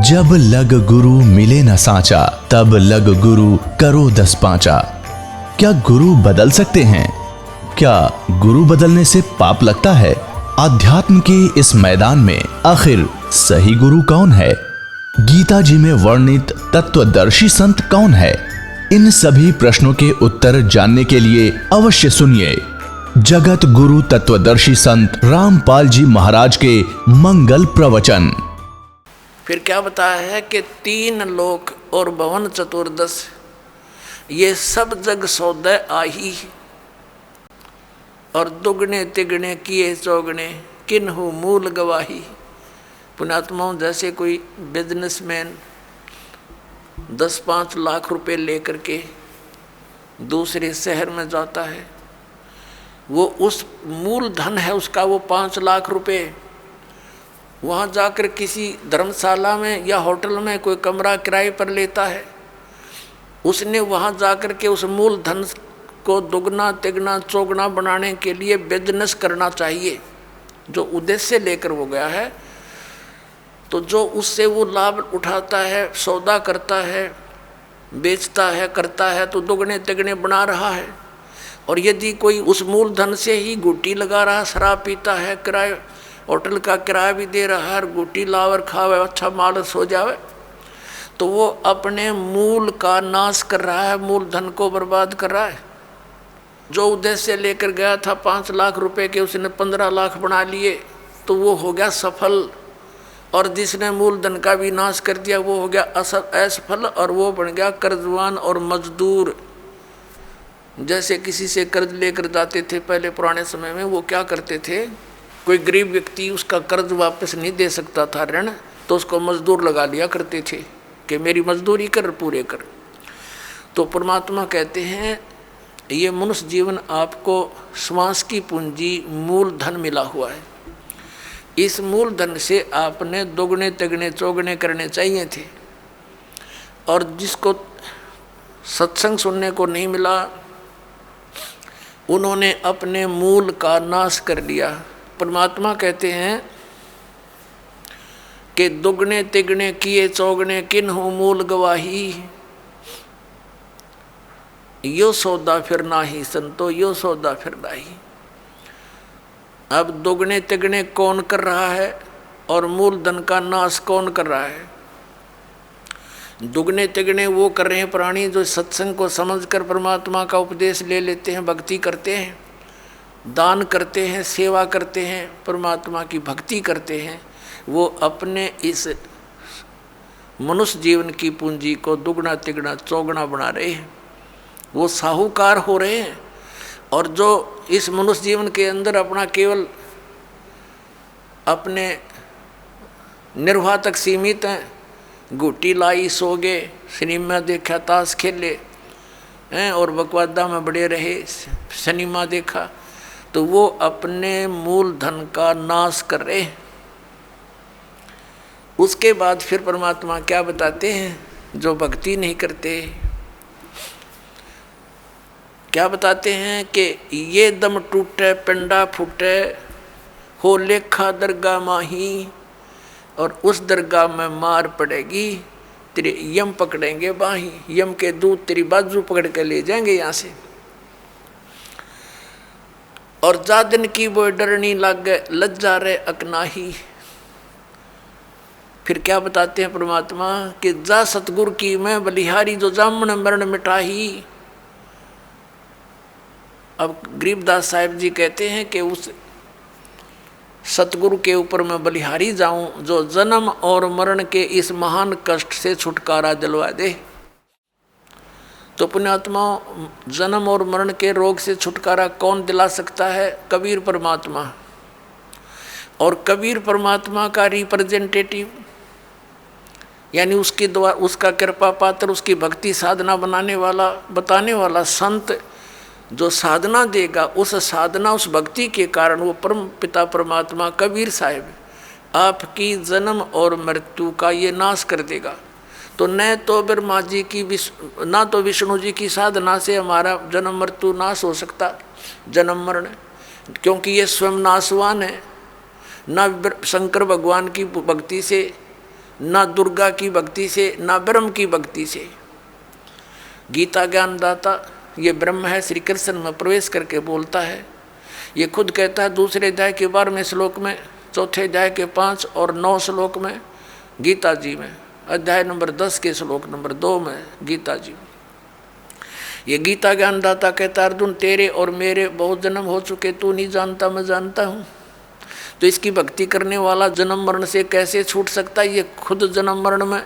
जब लग गुरु मिले न साचा, तब लग गुरु करो 10 पांचा। क्या गुरु बदल सकते हैं? क्या गुरु बदलने से पाप लगता है? अध्यात्म के इस मैदान में आखिर सही गुरु कौन है? गीता जी में वर्णित तत्वदर्शी संत कौन है? इन सभी प्रश्नों के उत्तर जानने के लिए अवश्य सुनिए जगत गुरु तत्वदर्शी संत रामपाल जी महाराज के मंगल प्रवचन। फिर क्या बताया है कि 3 लोक और भवन चतुर्दश ये सब जग सौदे आही, और दुगने तिगने किए चौगने किन्हु मूल गवाही। पुण्यात्माओं, जैसे कोई बिजनेसमैन 10-5 लाख रुपए लेकर के दूसरे शहर में जाता है, वो उस मूल धन है उसका वो 5 लाख रुपए, वहाँ जाकर किसी धर्मशाला में या होटल में कोई कमरा किराए पर लेता है। उसने वहाँ जाकर के उस मूल धन को दुगना तिगना चौगुना बनाने के लिए बिजनेस करना चाहिए, जो उद्देश्य लेकर वो गया है। तो जो उससे वो लाभ उठाता है, सौदा करता है, बेचता है, करता है, तो दुगने तिगने बना रहा है। और यदि कोई उस मूल धन से ही गुट्टी लगा रहा, शराब पीता है, किराए होटल का किराया भी दे रहा है, गुट्टी लावर खावे, अच्छा माल सो जावे, तो वो अपने मूल का नाश कर रहा है, मूल धन को बर्बाद कर रहा है। जो उद्देश्य लेकर गया था 5 लाख रुपए के, उसने 15 लाख बना लिए, तो वो हो गया सफल। और जिसने मूल धन का भी नाश कर दिया वो हो गया असफल, और वो बन गया कर्जवान और मजदूर। जैसे किसी से कर्ज लेकर जाते थे पहले पुराने समय में, वो क्या करते थे, कोई गरीब व्यक्ति उसका कर्ज वापस नहीं दे सकता था ऋण, तो उसको मजदूर लगा लिया करते थे कि मेरी मजदूरी कर, पूरे कर। तो परमात्मा कहते हैं ये मनुष्य जीवन आपको श्वास की पूंजी मूल धन मिला हुआ है। इस मूल धन से आपने दोगुने तिगने चौगुने करने चाहिए थे। और जिसको सत्संग सुनने को नहीं मिला, उन्होंने अपने मूल का नाश कर लिया। परमात्मा कहते हैं कि दुगने तिगने किए चौगने किन्हु मूल गवाही। यो सौदा फिर नाही संतो, यो सौदा फिर नाही। अब दुगने तिगने कौन कर रहा है और मूल धन का नाश कौन कर रहा है? दुगने तिगने वो कर रहे हैं प्राणी जो सत्संग को समझकर परमात्मा का उपदेश ले लेते हैं, भक्ति करते हैं, दान करते हैं, सेवा करते हैं, परमात्मा की भक्ति करते हैं। वो अपने इस मनुष्य जीवन की पूंजी को दुगना तिगना चौगुना बना रहे हैं, वो साहूकार हो रहे हैं। और जो इस मनुष्य जीवन के अंदर अपना केवल अपने निर्वाह तक सीमित हैं, गुट्टी लाई सो गए, सिनेमा देखा, ताश खेले हैं और बकवादा में बड़े रहे, सिनेमा देखा, तो वो अपने मूल धन का नाश कर रहे हैं। उसके बाद फिर परमात्मा क्या बताते हैं? जो भक्ति नहीं करते क्या बताते हैं कि ये दम टूटे पिंडा फूटे हो लेखा दरगाह माही, और उस दरगाह में मार पड़ेगी, तेरे यम पकड़ेंगे बाही, यम के दूत तेरी बाजू पकड़ के ले जाएंगे यहाँ से। और जा दिन की वो डरनी लागे लज्जा रे अकनाही। फिर क्या बताते हैं परमात्मा कि जा सतगुरु की मैं बलिहारी जो जामन मरण मिटाही। अब गरीबदास साहिब जी कहते हैं कि उस सतगुरु के ऊपर मैं बलिहारी जाऊं जो जन्म और मरण के इस महान कष्ट से छुटकारा दिलवा दे। तो पुण्यात्मा, जन्म और मरण के रोग से छुटकारा कौन दिला सकता है? कबीर परमात्मा। और कबीर परमात्मा का रिप्रेजेंटेटिव यानी उसके द्वारा उसका कृपा पात्र, उसकी भक्ति साधना बनाने वाला, बताने वाला संत जो साधना देगा, उस साधना उस भक्ति के कारण वो परम पिता परमात्मा कबीर साहिब आपकी जन्म और मृत्यु का ये नाश कर देगा। तो न तो ब्रह्मा जी की ना तो विष्णु जी की साधना से हमारा जन्म मृत्यु नाश हो सकता, जन्म मरण, क्योंकि ये स्वयं नाशवान है। न शंकर भगवान की भक्ति से ना दुर्गा की भक्ति से, ना ब्रह्म की भक्ति से। गीता ज्ञानदाता ये ब्रह्म है, श्री कृष्ण में प्रवेश करके बोलता है। ये खुद कहता है दूसरे अध्याय के 12वें श्लोक में, चौथे अध्याय के 5 और 9 श्लोक में गीता जी में, अध्याय नंबर 10 के श्लोक नंबर 2 में गीता जी में। ये गीता ज्ञानदाता कहता है अर्जुन तेरे और मेरे बहुत जन्म हो चुके, तू नहीं जानता मैं जानता हूँ। तो इसकी भक्ति करने वाला जन्म मरण से कैसे छूट सकता है? ये खुद जन्म मरण में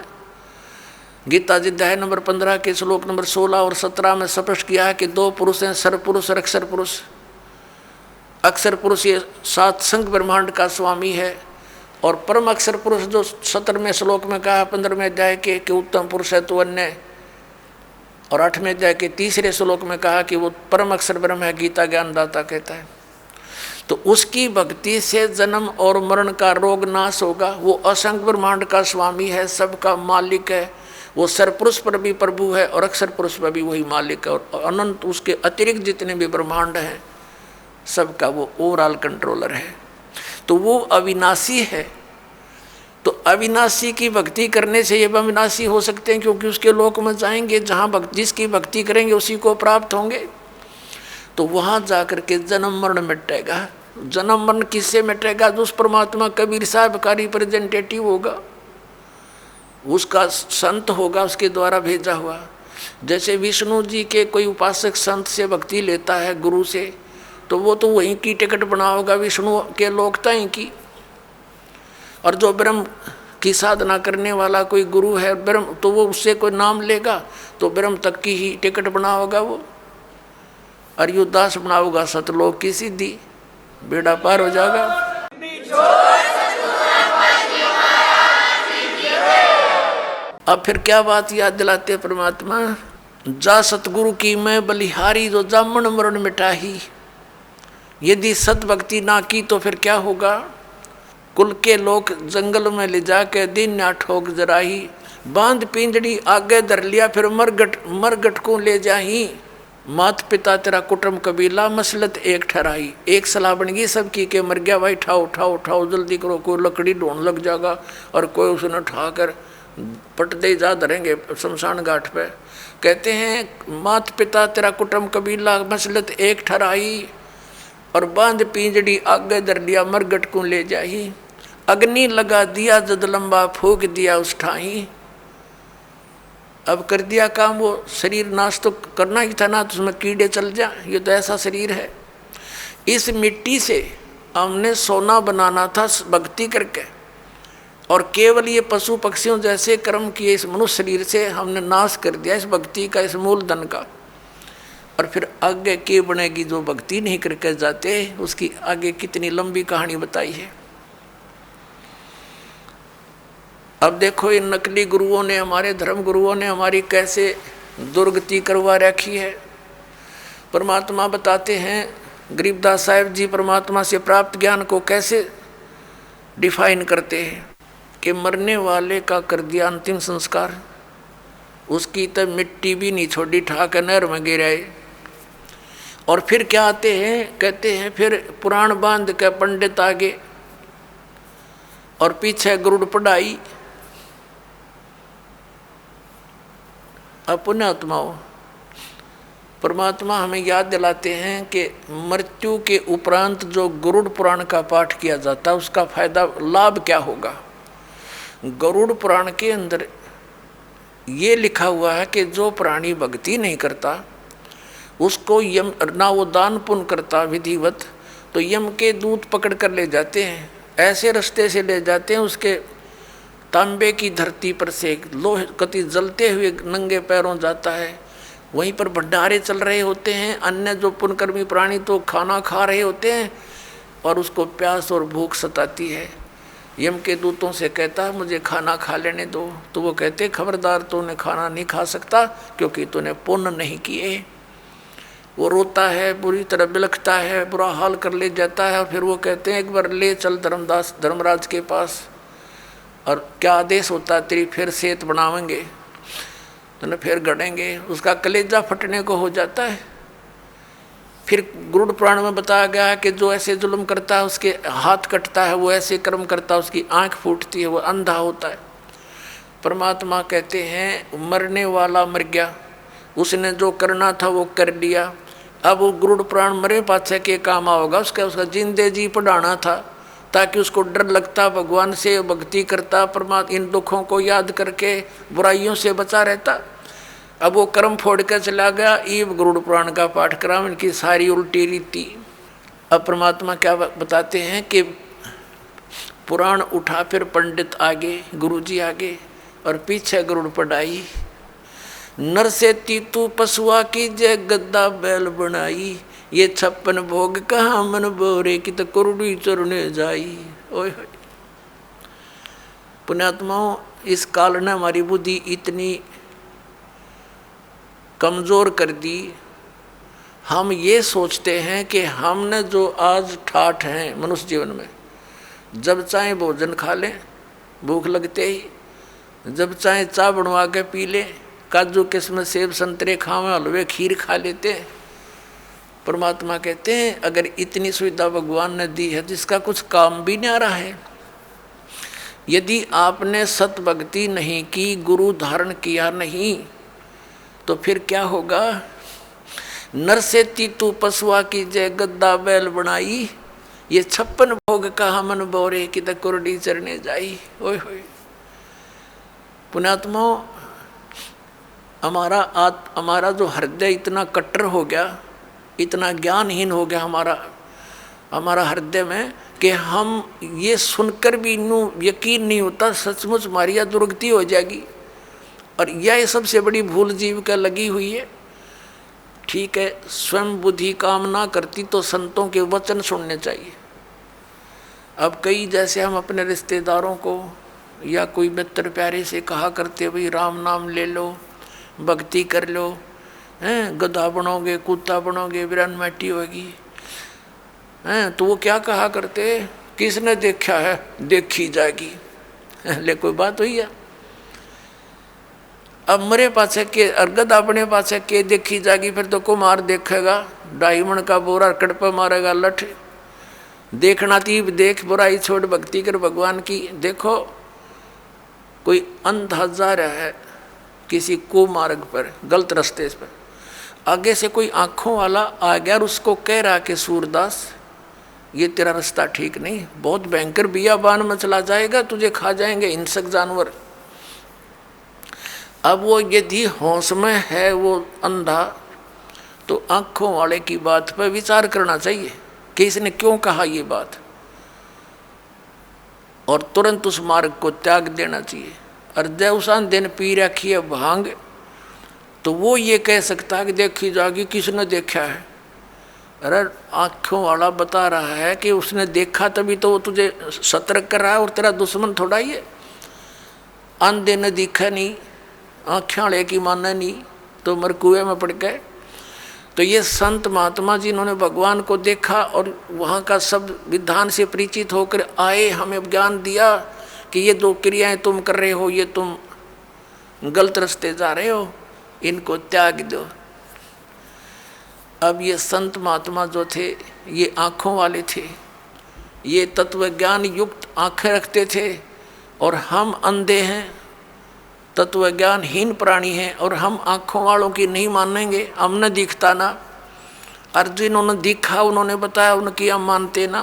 गीता जी अध्याय नंबर 15 के श्लोक नंबर 16 और 17 में स्पष्ट किया है कि 2 पुरुष हैं, सर पुरुष और अक्षर पुरुष। अक्षर पुरुष ये 7 संघ ब्रह्मांड का स्वामी है, और परम अक्षर पुरुष जो 17वें श्लोक में कहा 15वें अध्याय के कि उत्तम पुरुष है तो अन्य, और 8वें अध्याय के 3रे श्लोक में कहा कि वो परम अक्षर ब्रह्म है, गीता ज्ञानदाता कहता है। तो उसकी भक्ति से जन्म और मरण का रोग नाश होगा। वो असंख्य ब्रह्मांड का स्वामी है, सबका मालिक है। वो सरपुरुष पर भी प्रभु है और अक्षर पुरुष पर भी वही मालिक है, और अनंत उसके अतिरिक्त जितने भी ब्रह्मांड हैं सबका वो ओवरऑल कंट्रोलर है। तो वो अविनाशी है। तो अविनाशी की भक्ति करने से ये अविनाशी हो सकते हैं, क्योंकि उसके लोक में जाएंगे जहाँ जिसकी भक्ति करेंगे उसी को प्राप्त होंगे। तो वहाँ जाकर के जन्म मरण मिटेगा। जन्म मरण किससे मिटेगा? जो उस परमात्मा कबीर साहब का रिप्रेजेंटेटिव होगा, उसका संत होगा, उसके द्वारा भेजा हुआ। जैसे विष्णु जी के कोई उपासक संत से भक्ति लेता है गुरु से, तो वो तो वहीं की टिकट बना होगा विष्णु के लोकता ही की। और जो ब्रह्म की साधना करने वाला कोई गुरु है ब्रह्म, तो वो उससे कोई नाम लेगा तो ब्रह्म तक की ही टिकट बना होगा वो। और यो दास बना होगा सतलोक की सिद्धि, बेड़ा पार हो जाएगा। अब फिर क्या बात याद दिलाते परमात्मा? जा सतगुरु की मैं बलिहारी, जो जामन मरण मिटाही। यदि सत भक्ति ना की तो फिर क्या होगा? कुल के लोग जंगल में ले जाके दिन ना ठोक जराही, बांध पिंजड़ी आगे धर लिया फिर मरगट को ले जाही। मात पिता तेरा कुटुंब कबीला मसलत एक ठहराई। एक सलाह बन गई सबकी के मर गया भाई, उठाओ उठाओ उठाओ जल्दी करो, कोई लकड़ी ढूंढ लग जाएगा और कोई उसने उठाकर पट दे जा धरेंगे शमशान घाट पे। कहते हैं मात पिता तेरा कुटुंब कबीला मसलत एक ठहराई, और बांध पिंजड़ी आगे धर लिया मरगट को ले जाही। अग्नि लगा दिया जद लंबा फूक दिया उस ठाही। अब कर दिया काम, वो शरीर नाश तो करना ही था ना, तो उसमें कीड़े चल जा। ये तो ऐसा शरीर है। इस मिट्टी से हमने सोना बनाना था भक्ति करके, और केवल ये पशु पक्षियों जैसे कर्म किए इस मनुष्य शरीर से हमने नाश कर दिया इस भक्ति का, इस मूलधन का। और फिर आगे के बनेगी जो भक्ति नहीं करके जाते, उसकी आगे कितनी लंबी कहानी बताई है। अब देखो इन नकली गुरुओं ने, हमारे धर्म गुरुओं ने हमारी कैसे दुर्गति करवा रखी है। परमात्मा बताते हैं, गरीबदास साहिब जी परमात्मा से प्राप्त ज्ञान को कैसे डिफाइन करते हैं कि मरने वाले का कर दिया अंतिम संस्कार, उसकी तब मिट्टी भी नहीं छोड़ी, ठाकर नहर में गिराए। और फिर क्या आते हैं, कहते हैं फिर पुराण बांध के पंडित आगे और पीछे गरुड़ पढ़ाई। पुण्यात्माओं, परमात्मा हमें याद दिलाते हैं कि मृत्यु के उपरांत जो गरुड़ पुराण का पाठ किया जाता है उसका फायदा लाभ क्या होगा। गरुड़ पुराण के अंदर ये लिखा हुआ है कि जो प्राणी भक्ति नहीं करता उसको यम ना वो दान पुण्य करता विधिवत, तो यम के दूत पकड़ कर ले जाते हैं, ऐसे रास्ते से ले जाते हैं उसके तांबे की धरती पर से लोहे कति जलते हुए नंगे पैरों जाता है। वहीं पर भंडारे चल रहे होते हैं, अन्य जो पुण्यकर्मी प्राणी तो खाना खा रहे होते हैं और उसको प्यास और भूख सताती है। यम के दूतों से कहता है मुझे खाना खा लेने दो, तो वो कहते खबरदार तूने खाना नहीं खा सकता क्योंकि तूने पुण्य नहीं किए। वो रोता है, बुरी तरह बिलखता है, बुरा हाल कर ले जाता है। और फिर वो कहते हैं एक बार ले चल धर्मराज के पास, और क्या आदेश होता है तेरी फिर सेहत बनावेंगे, तो फिर गढ़ेंगे। उसका कलेजा फटने को हो जाता है। फिर गरुड़ पुराण में बताया गया है कि जो ऐसे जुल्म करता है उसके हाथ कटता है, वो ऐसे कर्म करता है उसकी आंख फूटती है, वो अंधा होता है। परमात्मा कहते हैं मरने वाला मर गया, उसने जो करना था वो कर लिया। अब वो गरुड़ पुराण मरे पाछे के काम आओगा, उसका जिंदे जी पढ़ाना था ताकि उसको डर लगता, भगवान से भक्ति करता, परमात्मा इन दुखों को याद करके बुराइयों से बचा रहता। अब वो कर्म फोड़ कर चला गया, ईब गरुड़ पुराण का पाठ करा, इनकी सारी उल्टी रीति। अब परमात्मा क्या बताते हैं कि पुराण उठा, फिर पंडित आगे, गुरुजी आगे, और पीछे गरुड़ पढ़ाई। नर से तीतू पशुआ की जय गद्दा बैल बनाई, ये 56 भोग कहाँ मन बोरे की तो कुरुड़ी चरने जाई। ओए होए पुण्यात्माओं, इस काल ने हमारी बुद्धि इतनी कमज़ोर कर दी, हम ये सोचते हैं कि हमने जो आज ठाठ हैं मनुष्य जीवन में, जब चाहे भोजन खा लें भूख लगते ही, जब चाहे चाय बनवा के पी लें, काजू किस्म सेब संतरे खावें, हलवे खीर खा लेते हैं। परमात्मा कहते हैं अगर इतनी सुविधा भगवान ने दी है जिसका कुछ काम भी नहीं आ रहा है, यदि आपने सत भक्ति नहीं की, गुरु धारण किया नहीं, तो फिर क्या होगा। नर से तीतू पशुआ की जय गद्दा बैल बनाई, ये 56 भोग कहा मन बोरे की तो कुरडी चरने जाई। ओए होए पुण्यात्माओं, हमारा जो हृदय इतना कट्टर हो गया, इतना ज्ञानहीन हो गया हमारा हृदय में कि हम ये सुनकर भी इनू यकीन नहीं होता, सचमुच हमारी दुर्गति हो जाएगी। और यह सबसे बड़ी भूल जीव का लगी हुई है। ठीक है, स्वयं बुद्धि काम ना करती तो संतों के वचन सुनने चाहिए। अब कई जैसे हम अपने रिश्तेदारों को या कोई मित्र प्यारे से कहा करते, भाई राम नाम ले लो, भक्ति कर लो, हैं गधा बनोगे, कुत्ता बनोगे, वीरान माटी होगी, हैं तो वो क्या कहा करते, किसने देखा है देखी जाएगी। ले कोई बात हुई है। अब मरे पाछे के अर्गद अपने पाछे के देखी जाएगी, फिर तो कुमार देखेगा, डायमंड का बोरा कड़पा मारेगा लठ। देखना तीब देख, बुराई छोड़ भक्ति कर भगवान की। देखो कोई अंधा जा रहा है किसी कुमार्ग पर, गलत रास्ते पर, आगे से कोई आंखों वाला आ गया और उसको कह रहा कि सूरदास ये तेरा रास्ता ठीक नहीं, बहुत भयंकर बियाबान में चला जाएगा, तुझे खा जाएंगे हिंसक जानवर। अब वो यदि होश में है वो अंधा, तो आंखों वाले की बात पर विचार करना चाहिए कि इसने क्यों कहा ये बात, और तुरंत उस मार्ग को त्याग देना चाहिए। और जब उस दिन पी रखी है भांग, तो वो ये कह सकता है कि देखी जाएगी, किसने देखा है। अरे आंखों वाला बता रहा है कि उसने देखा तभी तो वो तुझे सतर्क कर रहा है, और तेरा दुश्मन थोड़ा ही है। अंधे ने दिखा नहीं, आँखें वाले की माना नहीं, तो मर कुएं में पड़ गए। तो ये संत महात्मा जिन्होंने भगवान को देखा और वहाँ का सब विधान से परिचित होकर आए, हमें ज्ञान दिया कि ये दो क्रियाएं तुम कर रहे हो, ये तुम गलत रास्ते जा रहे हो, इनको त्याग दो। अब ये संत महात्मा जो थे ये आँखों वाले थे, ये तत्व ज्ञान युक्त आँखें रखते थे, और हम अंधे हैं, तत्व ज्ञानहीन प्राणी हैं, और हम आँखों वालों की नहीं मानेंगे। हमने दिखता ना, अर्जुन उन्होंने दिखा, उन्होंने बताया, उनकी हम मानते ना,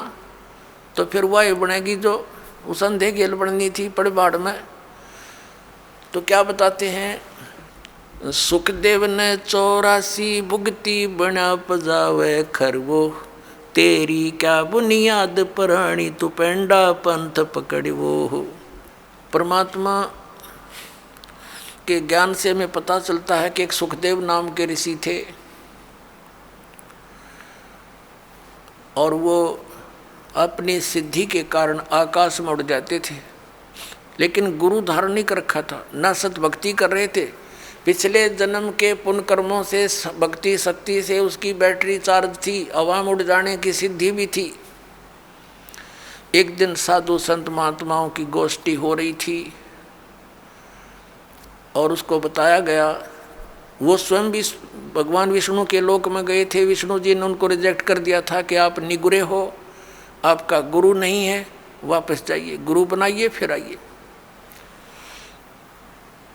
तो फिर वह बनेगी जो उस अंधे गेल बननी थी पड़बाड़ में। तो क्या बताते हैं, सुखदेव ने 84 भुगती बना पजावे खरवो, तेरी क्या बुनियाद प्राणी तू पेंडा पंथ पकड़वो। परमात्मा के ज्ञान से हमें पता चलता है कि एक सुखदेव नाम के ऋषि थे, और वो अपनी सिद्धि के कारण आकाश में उड़ जाते थे, लेकिन गुरु धारण नहीं कर रखा था, न सत भक्ति कर रहे थे। पिछले जन्म के पुण्य कर्मों से भक्ति शक्ति से उसकी बैटरी चार्ज थी, हवा में उड़ जाने की सिद्धि भी थी। एक दिन साधु संत महात्माओं की गोष्ठी हो रही थी, और उसको बताया गया, वो स्वयं भी भगवान विष्णु के लोक में गए थे। विष्णु जी ने उनको रिजेक्ट कर दिया था कि आप निगुरे हो, आपका गुरु नहीं है, वापस जाइए, गुरु बनाइए फिर आइए।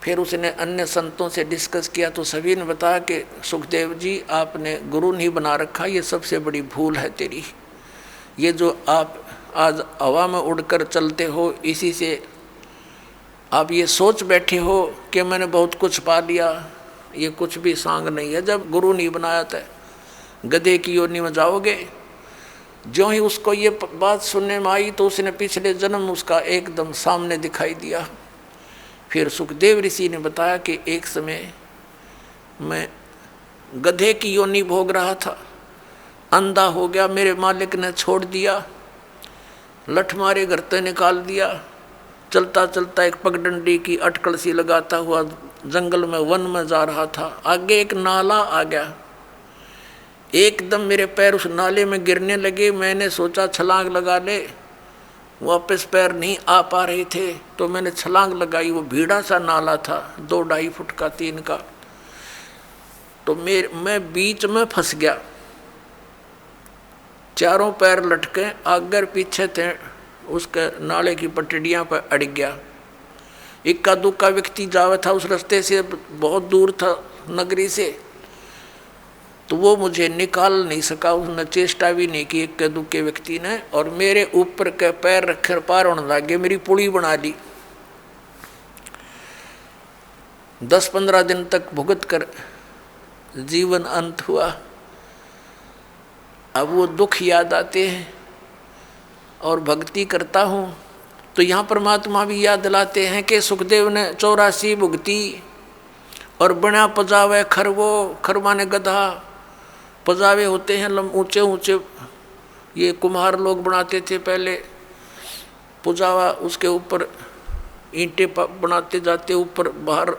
फिर उसने अन्य संतों से डिस्कस किया तो सभी ने बताया कि सुखदेव जी आपने गुरु नहीं बना रखा, ये सबसे बड़ी भूल है तेरी। ये जो आप आज हवा में उड़कर चलते हो, इसी से आप ये सोच बैठे हो कि मैंने बहुत कुछ पा लिया, ये कुछ भी सांग नहीं है। जब गुरु नहीं बनाया था गधे की योनि में जाओगे। जो ही उसको ये बात सुनने में आई तो उसने पिछले जन्म उसका एकदम सामने दिखाई दिया। फिर सुखदेव ऋषि ने बताया कि एक समय मैं गधे की योनि भोग रहा था, अंधा हो गया, मेरे मालिक ने छोड़ दिया, लठ मारे घर से निकाल दिया। चलता चलता एक पगडंडी की अटकल सी लगाता हुआ जंगल में वन में जा रहा था। आगे एक नाला आ गया, एकदम मेरे पैर उस नाले में गिरने लगे। मैंने सोचा छलांग लगा ले, वापस पैर नहीं आ पा रहे थे तो मैंने छलांग लगाई। वो भीड़ा सा नाला था, 2-2.5 फुट का 3 का। तो मैं बीच में फंस गया, चारों पैर लटके आगे पीछे थे, उसके नाले की पटड़ियाँ पर अड़ गया। इक्का दुक्का व्यक्ति जावे था उस रास्ते से, बहुत दूर था नगरी से, तो वो मुझे निकाल नहीं सका, उसने चेष्टा भी नहीं की इक्के दुक्के व्यक्ति ने। और मेरे ऊपर के पैर रखे पार होने लगे, मेरी पुली बना ली। 10-15 दिन तक भुगत कर जीवन अंत हुआ। अब वो दुख याद आते हैं और भक्ति करता हूँ तो यहाँ परमात्मा भी याद दिलाते हैं कि सुखदेव ने 84 भुगती और बना पजावे खरवो, खरवा ने गधा। पजावे होते हैं ऊंचे ऊंचे, ये कुम्हार लोग बनाते थे पहले पुजावा, उसके ऊपर ईंटें बनाते जाते, ऊपर बाहर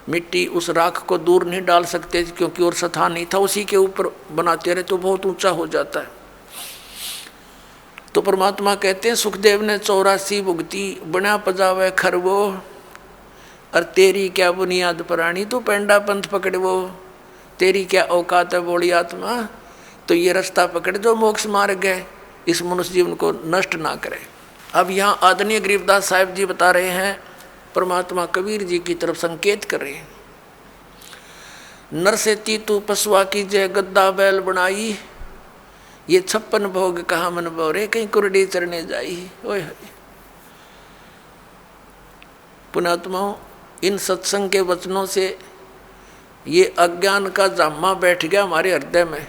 मिट्टी, उस राख को दूर नहीं डाल सकते क्योंकि और स्थान नहीं था, उसी के ऊपर बनाते रहे तो बहुत ऊंचा हो जाता है। तो परमात्मा कहते हैं सुखदेव ने 84 भुगती, बना पजावे खरवो, और तेरी क्या बुनियाद प्राणी, तू पेंडा पंथ पकड़वो, तेरी क्या औकात है बोली आत्मा, तो ये रास्ता पकड़ जो मोक्ष मार्ग है, इस मनुष्य जीवन को नष्ट ना करे। अब यहाँ आदरणीय गरीबदास साहिब जी बता रहे हैं, परमात्मा कबीर जी की तरफ संकेत कर रहे हैं। नर से तू पशुआ की जय गद्दा बैल बनाई, ये 56 भोग कहाँ मन बोरे, कहीं कुरडी चरने जाई। ओए पुणात्माओं, इन सत्संग के वचनों से ये अज्ञान का जामा बैठ गया हमारे हृदय में।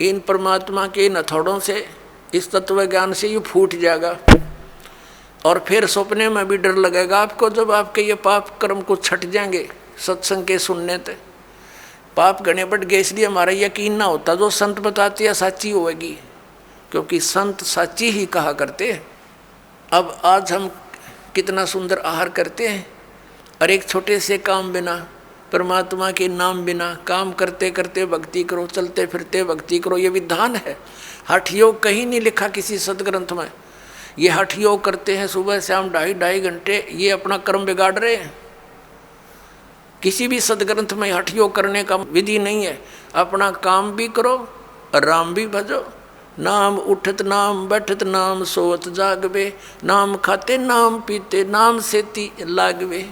इन परमात्मा के इन हथौड़ों से, इस तत्व ज्ञान से ये फूट जाएगा। और फिर सपने में भी डर लगेगा आपको, जब आपके ये पाप कर्म को छट जाएंगे सत्संग के सुनने तक। पाप गणे बढ़ गए इसलिए हमारा यकीन ना होता जो संत बताते हैं साची होगी, क्योंकि संत साची ही कहा करते हैं। अब आज हम कितना सुंदर आहार करते हैं, और एक छोटे से काम बिना, परमात्मा के नाम बिना, काम करते करते भक्ति करो, चलते फिरते भक्ति करो, ये विधान है। हठ योग कहीं नहीं लिखा किसी सदग्रंथ में। ये हठ योग करते हैं सुबह शाम 2.5 घंटे, ये अपना कर्म बिगाड़ रहे हैं। किसी भी सदग्रंथ में हठ योग करने का विधि नहीं है। अपना काम भी करो और राम भी भजो। नाम उठत नाम बैठत नाम सोवत जागवे, नाम खाते नाम पीते नाम सेती लागवे।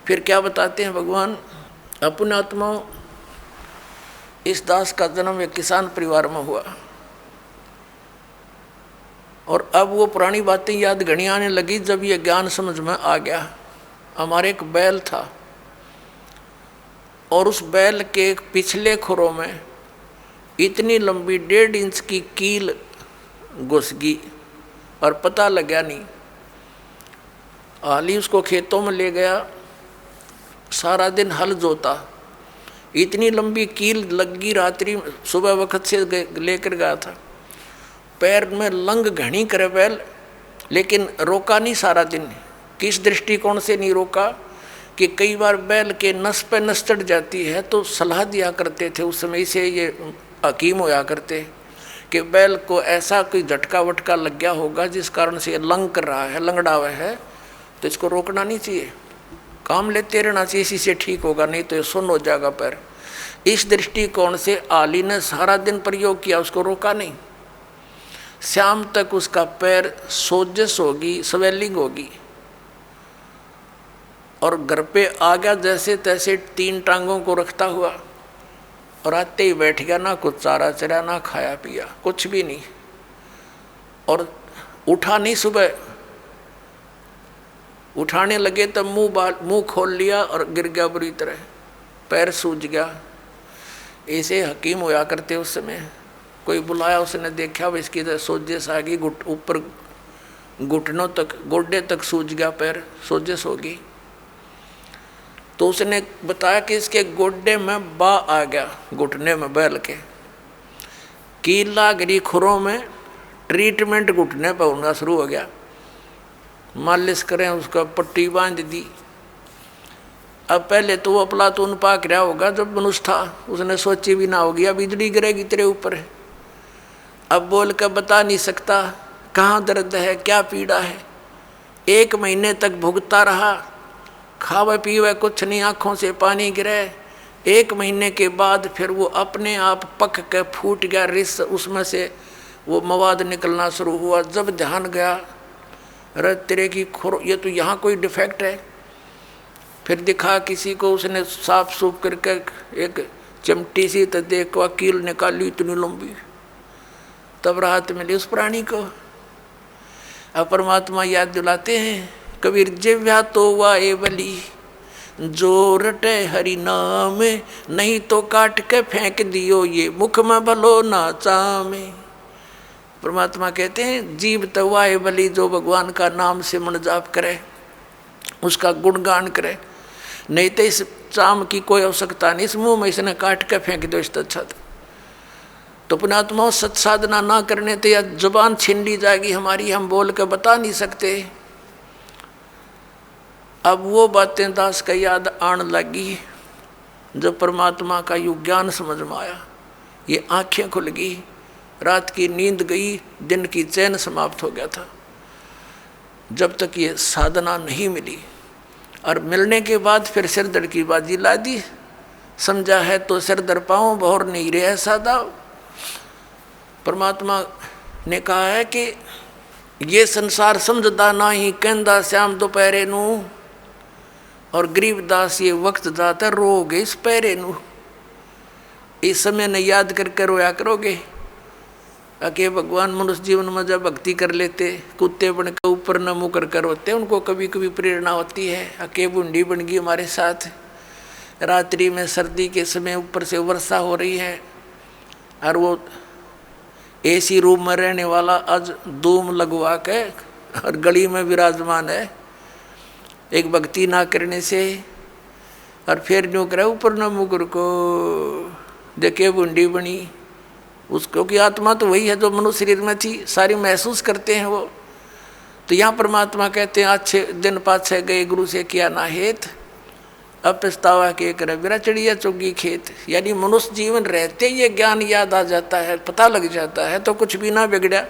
फिर क्या बताते हैं भगवान, अपने आत्माओं, इस दास का जन्म एक किसान परिवार में हुआ, और अब वो पुरानी बातें याद घनी आने लगी जब ये ज्ञान समझ में आ गया। हमारे एक बैल था, और उस बैल के पिछले खुरों में इतनी लंबी 1.5 इंच की कील घुस गई और पता लगा नहीं। हाली उसको खेतों में ले गया, सारा दिन हल जोता, इतनी लंबी कील लगी, रात्रि सुबह वक्त से लेकर गया था। पैर में लंग घनी करे बैल, लेकिन रोका नहीं सारा दिन। किस दृष्टिकोण से नहीं रोका कि कई बार बैल के नस पे नस चढ़ जाती है, तो सलाह दिया करते थे उस समय से ये हकीम होया करते कि बैल को ऐसा कोई झटका वटका लग गया होगा जिस कारण से ये लंग कर रहा है, लंगड़ा हुआ है, तो इसको रोकना नहीं चाहिए, काम लेते रहना चाहिए, इसी से ठीक होगा, नहीं तो ये सुन्न हो जाएगा पैर। इस दृष्टिकोण से आली ने सारा दिन प्रयोग किया, उसको रोका नहीं। शाम तक उसका पैर सोजस होगी, स्वेलिंग होगी, और घर पे आ गया जैसे तैसे 3 टांगों को रखता हुआ, और आते ही बैठ गया, ना कुछ चारा चरा ना खाया पिया, कुछ भी नहीं, और उठा नहीं। सुबह उठाने लगे तब मुंह खोल लिया और गिर गया बुरी तरह, पैर सूज गया। ऐसे हकीम होया करते उस समय। कोई बुलाया, उसने देखा वो इसकी सोजिश आ गई, ऊपर घुटनों तक, गोडे तक सूज गया पैर, सोजिश होगी। तो उसने बताया कि इसके गोडे में बा आ गया, घुटने में बैल के कीला गिरी, खुरों में ट्रीटमेंट घुटने पर होना शुरू हो गया। मालिश करें, उसका पट्टी बांध दी। अब पहले तो वो अफलातून पाक रहा होगा, जब मनुष्य था उसने सोची भी ना होगी अब बिजली गिरेगी तेरे ऊपर। अब बोल कर बता नहीं सकता कहाँ दर्द है, क्या पीड़ा है। 1 महीने तक भुगता रहा, खावे पीवे कुछ नहीं, आँखों से पानी गिरे। 1 महीने के बाद फिर वो अपने आप पक के फूट गया, रिस उसमें से वो मवाद निकलना शुरू हुआ। जब ध्यान गया, अरे तेरे की खुर, ये तो यहाँ कोई डिफेक्ट है। फिर दिखा किसी को, उसने साफ सूफ करके एक चिमटी सी तो देखो कील निकाली इतनी लंबी, तब राहत मिली उस प्राणी को। अब परमात्मा याद दिलाते हैं, कबीर जिव्या तो वाए बली जो रटे हरि नाम, नहीं तो काट के फेंक दियो ये मुख में भलो ना चामे। परमात्मा कहते हैं जीव तो वाए बली, जो भगवान का नाम से मन जाप करे, उसका गुणगान करे, नहीं तो इस चाम की कोई आवश्यकता नहीं, इस मुंह में इसने काट के फेंक दो इससे अच्छा। तो पुण्यात्मा सत साधना ना करने तो या जुबान छीन ली जाएगी हमारी, हम बोल के बता नहीं सकते। अब वो बातें दास का याद आने लगी जब परमात्मा का युग ज्ञान समझ में आया, ये आंखें खुल गई, रात की नींद गई, दिन की चैन समाप्त हो गया था। जब तक ये साधना नहीं मिली, और मिलने के बाद फिर सिरदर्द की बाजी ला दी। समझा है तो सिरदर पाऊँ, बहुर नहीं रहे सादा। परमात्मा ने कहा है कि ये संसार समझदा ना ही, कहंदा श्याम दोपहरे नू, और गरीबदास ये वक्त जाता रोगे इस पैरे नू। इस समय ने याद करके रोया करोगे। अके भगवान मनुष्य जीवन में जब भक्ति कर लेते, कुत्ते बन के ऊपर न मुँह कर रोते, उनको कभी कभी प्रेरणा होती है। अके बूंदी बन गई हमारे साथ, रात्रि में सर्दी के समय ऊपर से वर्षा हो रही है, और वो एसी रूम में रहने वाला आज धूम लगवा के और गली में विराजमान है, एक भक्ति ना करने से। और फिर न्यू करे ऊपर न मुकर को देखे बूंदी बनी, उसको की आत्मा तो वही है जो मनुष्य शरीर में थी, सारी महसूस करते हैं वो। तो यहाँ परमात्मा कहते हैं आज 6 दिन पाछे गए गुरु से किया ना हेत, अब पछतावा के करे बिरा चिड़िया चुगी खेत। यानी मनुष्य जीवन रहते ये ज्ञान याद आ जाता है, पता लग जाता है, तो कुछ भी ना बिगड़ा।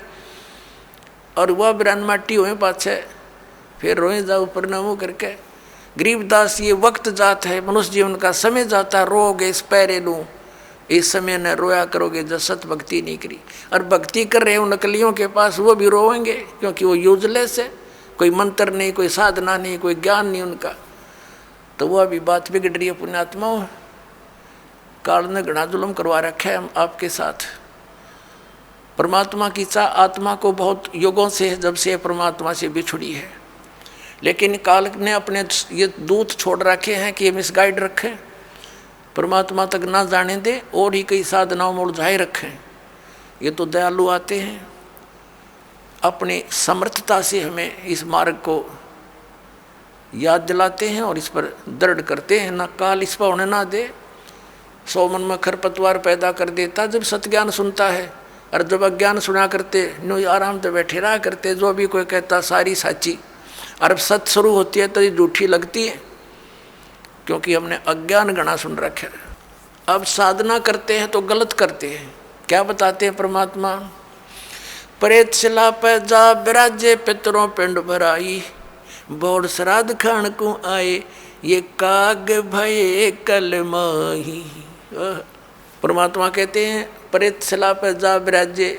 और वह बिरान माटी हुए पाछे फिर रोए जाओ प्रणामों करके। गरीबदास ये वक्त जात है, मनुष्य जीवन का समय जाता है, रोगे इस पैरे लूँ, इस समय न रोया करोगे जब सत भक्ति नहीं करी। और भक्ति कर रहे हो नकलियों के पास, वो भी रोएंगे क्योंकि वो यूजलेस है, कोई मंत्र नहीं, कोई साधना नहीं, कोई ज्ञान नहीं उनका। तो वह भी बात बिगड़ रही है। पुण्यात्माओं, काल ने घना जुल्म करवा रखा है हम आपके साथ। परमात्मा की चाह आत्मा को बहुत युगों से, जब से परमात्मा से बिछुड़ी है, लेकिन काल ने अपने ये दूत छोड़ रखे हैं कि ये मिसगाइड रखें, परमात्मा तक ना जाने दे, और ही कई साधनाओं में उलझाए रखें। ये तो दयालु आते हैं, अपनी समर्थता से हमें इस मार्ग को याद दिलाते हैं और इस पर दृढ़ करते हैं। ना काल इस पर होने ना दे, 100 मन में खरपतवार पैदा कर देता जब सत्ज्ञान सुनता है, और जब अज्ञान सुना करते न्यू आराम से बैठे रहा करते। जो भी कोई कहता सारी साची, और अब सच शुरू होती है तो ये झूठी लगती है, क्योंकि हमने अज्ञान गणा सुन रखा है। अब साधना करते हैं तो गलत करते हैं। क्या बताते हैं परमात्मा, प्रेत शिला पे जा विराजे पितरों पिंड भराई, बोड़ श्राद्ध खान को आए ये काग भये कल माही। परमात्मा कहते हैं प्रेत शिला पे जा विराजे,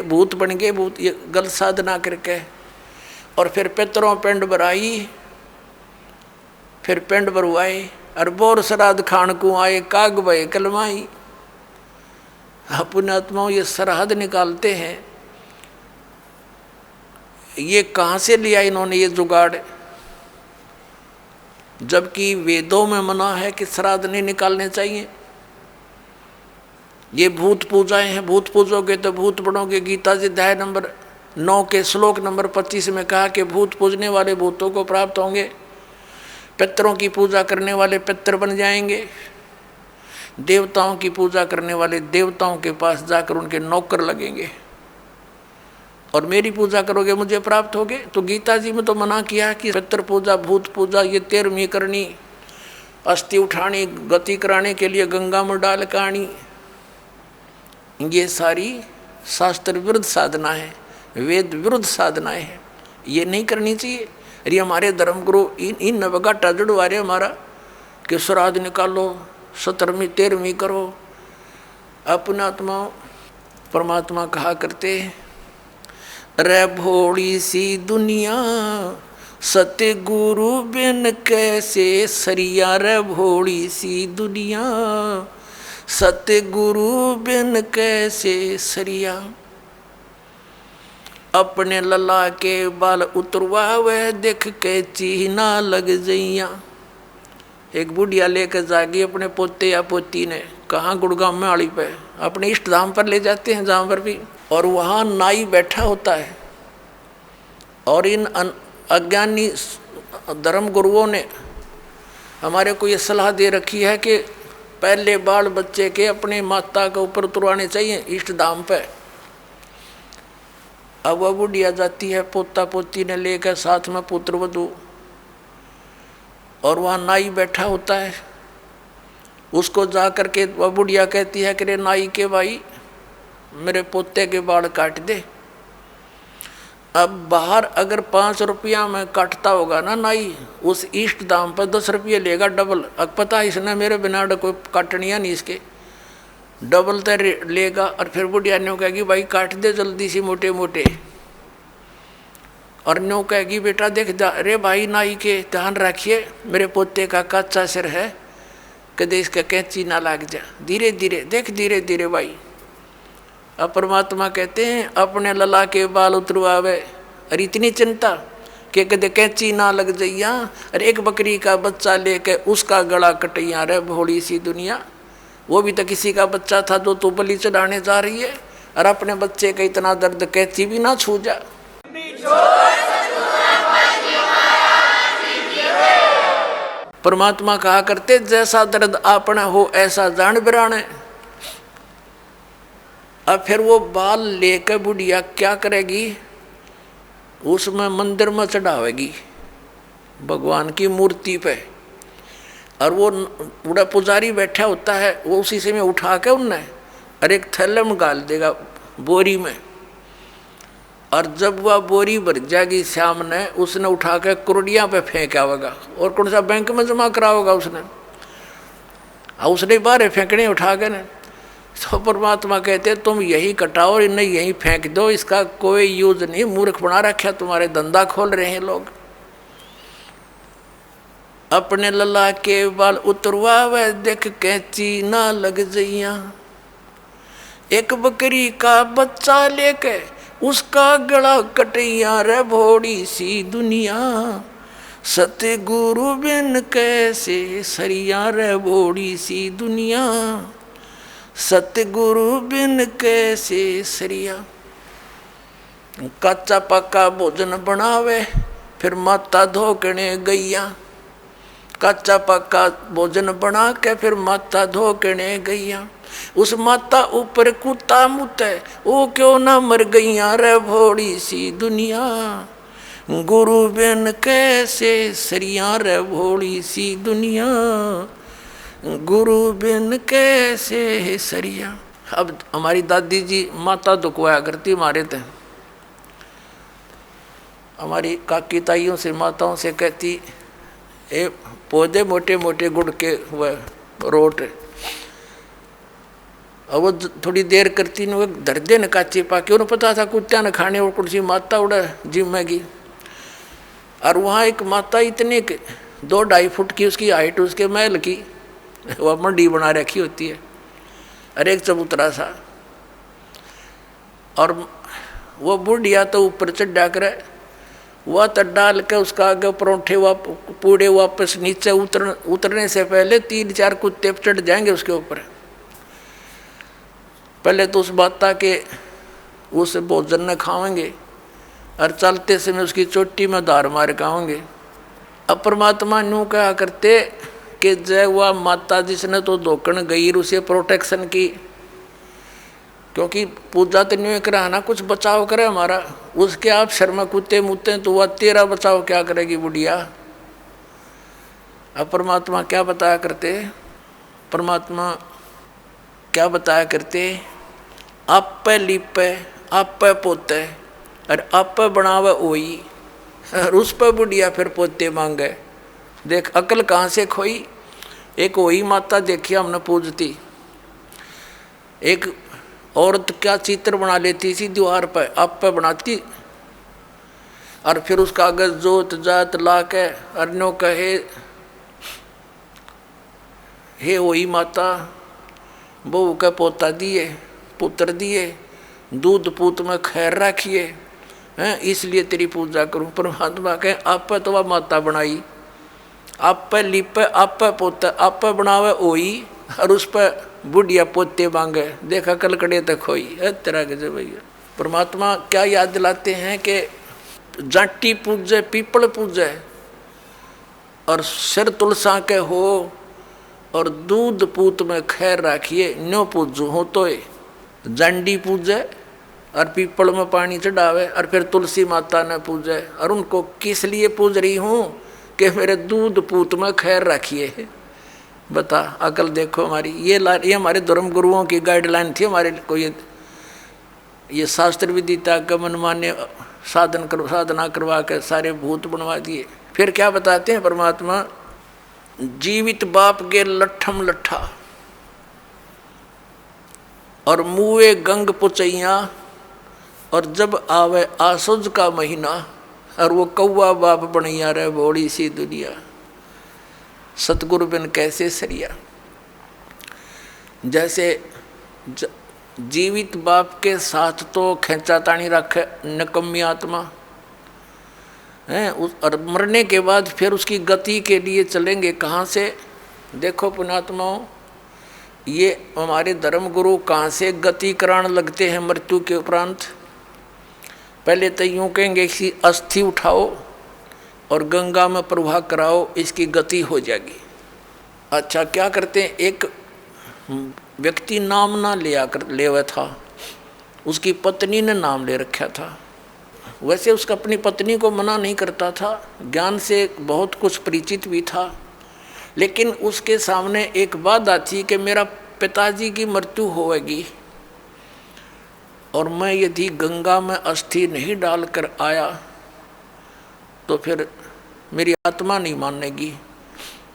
भूत बन गए भूत, ये गलत साधना करके। और फिर पितरों पिंड भराई, फिर पिंड बरुआए और बोर श्राद्ध खान को आए, काग भय कलमाई। पुण्यात्माओं ये श्राद्ध निकालते हैं, ये कहाँ से लिया इन्होंने ये जुगाड़? जबकि वेदों में मना है कि श्राद्ध नहीं निकालने चाहिए। ये भूत पूजाएं हैं, भूत पूजोगे तो भूत बनोगे। गीता जी अध्याय नंबर 9 के श्लोक नंबर 25 में कहा कि भूत पूजने वाले भूतों को प्राप्त होंगे, पितरों की पूजा करने वाले पितर बन जाएंगे, देवताओं की पूजा करने वाले देवताओं के पास जाकर उनके नौकर लगेंगे, और मेरी पूजा करोगे मुझे प्राप्त होगे। तो गीता जी में तो मना किया कि पितर पूजा, भूत पूजा ये 13वीं करनी, अस्थि उठानी, गति कराने के लिए गंगा में डाल कानी, ये सारी शास्त्र विरुद्ध साधना है, वेद विरुद्ध साधनाएं हैं, ये नहीं करनी चाहिए। अरे हमारे धर्मगुरु इन नवगाटा जुड़वा रहे हमारा कि श्राद्ध निकालो, 17वीं 13वीं करो। अपनात्मा परमात्मा कहा करते, रे भोली सी दुनिया सत्य गुरु बिन कैसे सरिया, रे भोली सी दुनिया सत्य गुरु बिन कैसे सरिया। अपने लला के बाल उतरवावे देख के चीना लग जइया। एक बुढ़िया लेकर जागी अपने पोते या पोती ने, कहाँ गुड़गांव में आड़ी पे अपने इष्ट धाम पर ले जाते हैं जहाँ पर भी, और वहाँ नाई बैठा होता है। और इन अज्ञानी धर्म गुरुओं ने हमारे को ये सलाह दे रखी है कि पहले बाल बच्चे के अपने माता के ऊपर उतरवाने चाहिए इष्ट धाम पे। अब वह बुढ़िया जाती है पोता पोती ने लेकर, साथ में पुत्र वधू, और वहाँ नाई बैठा होता है। उसको जा कर के वह बुढ़िया कहती है कि रे नाई के भाई मेरे पोते के बाल काट दे। अब बाहर अगर 5 रुपया में काटता होगा ना नाई, उस इष्ट दाम पर 10 रुपये लेगा डबल। अब पता इसने मेरे बिना कोई काटनिया नहीं, इसके डबल तो लेगा। और फिर बुढ़िया न्यों कहेगी भाई काट दे जल्दी सी मोटे मोटे, और न्यों कहेगी बेटा देख अरे भाई नाई के ध्यान रखिए मेरे पोते का कच्चा सिर है, कदे इसका कैंची ना लाग जा, धीरे धीरे देख धीरे धीरे भाई। अब परमात्मा कहते हैं अपने लला के बाल उतरवावे, और इतनी चिंता कि कदे कैंची ना लग जइया, और एक बकरी का बच्चा लेके उसका गला कटैया। रे भोली सी दुनिया, वो भी तो किसी का बच्चा था जो तू बलि चढ़ाने जा रही है, और अपने बच्चे का इतना दर्द कैंची भी ना छू जा। परमात्मा कहा करते जैसा दर्द आपने हो ऐसा जान बिराने। अब फिर वो बाल लेकर बुढ़िया क्या करेगी, उसमें मंदिर में चढ़ावेगी भगवान की मूर्ति पे, और वो बूढ़ा पुजारी बैठा होता है, वो उसी से में उठा के उनने और एक थैले में डाल देगा बोरी में, और जब वह बोरी भर जाएगी शाम ने उसने उठा के कुरडिया पे फेंक आवेगा, और कौन सा बैंक में जमा कराओगा उसने बाहर फेंकने उठा के ने। तो परमात्मा कहते तुम यही कटाओ और इन्हें यही फेंक दो, इसका कोई यूज नहीं, मूर्ख बना रखा तुम्हारे, धंधा खोल रहे हैं लोग। अपने लला के बाल उतरवावे देख कैंची ना लग जइया। एक बकरी का बच्चा लेके उसका गला कटैया। रे भोड़ी सी दुनिया सत्य गुरु बिन कैसे सरिया। रे भोड़ी सी दुनिया सत्य गुरु बिन कैसे सरिया। कच्चा पक्का भोजन बनावे फिर माता धोकने गैया। कच्चा पक्का भोजन बना के फिर माता धोकने गैया। उस माता ऊपर कुत्ता मुते वो क्यों ना मर गैया। रे भोड़ी सी दुनिया गुरु बिन कैसे सरिया। रे भोड़ी सी दुनिया गुरु बिन कैसे सरिया। अब हमारी दादी जी माता दुखवाया करती हमारे थे, हमारी काकी ताइयों से माताओं से कहती ए पौधे मोटे मोटे गुड़ के हुए रोट, और वो थोड़ी देर करती न धर दे न काचे पाके, उन्हें पता था कुत्ता न खाने और कुछ माता उड़ा जिम्मेगी। और वहाँ एक माता इतने 2-2.5 फुट की उसकी हाइट, उसके महल की वह मंडी बना रखी होती है, और एक चबूतरा सा। और वो बुढ़िया तो ऊपर चढ़ा कर वह तो डाल के उसका आगे परोठे पूड़े वापस नीचे उतरने से पहले 3-4 कुत्ते चढ़ जाएंगे उसके ऊपर। पहले तो उस बाता के उस भोजन न खाएंगे, और चलते समय उसकी चोटी में धार मार खाएंगे। अब परमात्मा न्यू कहा करते कि जय वह माता जिसने तो धोकन गई उसे प्रोटेक्शन की, क्योंकि पूजा तो न्यू कराना कुछ बचाव करे हमारा, उसके आप शर्मा कुत्ते मुत्ते तो वह तेरा बचाव क्या करेगी बुढ़िया। अब परमात्मा क्या बताया करते, परमात्मा क्या बताया करते, आप पे लिपे आप पे पोते और आप पे बनावे ओई, और उस पर बुढ़िया फिर पोते मांगे। देख अकल कहाँ से खोई। एक वही माता देखी हमने पूजती, एक औरत क्या चित्र बना लेती थी दीवार पर, आप पे बनाती, और फिर उसका आगे जोत जात ला के अर्नो कहे हे वही माता बहू का पोता दिए पुत्र दिए, दूध पूत में खैर रखिए हैं, इसलिए तेरी पूजा करूं। परमात्मा कहे आप पे तो वह माता बनाई, आप पे लिपे आप पे पोता आप पे बनावे ओई, और उस पर बुढ़िया पोते मांगे। देखा कलकड़े तक खोई है तेरा गजब भैया। परमात्मा क्या याद दिलाते हैं कि जाटी पूजे पीपल पूजे, और सिर तुलसा के हो, और दूध पूत में खैर राखिए न्यो पूजो हो तो जांडी पूजे और पीपल में पानी चढ़ावे, और फिर तुलसी माता ने पूजे। और उनको किस लिए पूज रही हूँ कि मेरे दूध पूत में खैर रखिए। बता अकल देखो हमारी। ये हमारे धर्म गुरुओं की गाइडलाइन थी हमारे को। ये शास्त्र विदिता का मनमान्य साधना करवा के सारे भूत बनवा दिए। फिर क्या बताते हैं परमात्मा, जीवित बाप के लट्ठम लट्ठा और मुए गंग पुचैया, और जब आवे आसुज का महीना, और वो कौवा बाप बनैया रे बोड़ी सी दुनिया। सतगुरु बिन कैसे सरिया। जैसे जीवित बाप के साथ तो खेचा तानी रखे निकम्मी आत्मा है, और मरने के बाद फिर उसकी गति के लिए चलेंगे कहाँ से। देखो पुण्यात्माओं, ये हमारे धर्म गुरु कहाँ से गति कराने लगते हैं मृत्यु के उपरांत। पहले तो यूँ कहेंगे कि अस्थि उठाओ और गंगा में प्रवाह कराओ, इसकी गति हो जाएगी। अच्छा क्या करते हैं, एक व्यक्ति नाम ना ले हुआ था, उसकी पत्नी ने नाम ले रखा था। वैसे उसका अपनी पत्नी को मना नहीं करता था, ज्ञान से बहुत कुछ परिचित भी था, लेकिन उसके सामने एक बाधा थी कि मेरा पिताजी की मृत्यु होगी और मैं यदि गंगा में अस्थि नहीं डालकर आया तो फिर मेरी आत्मा नहीं मानेगी,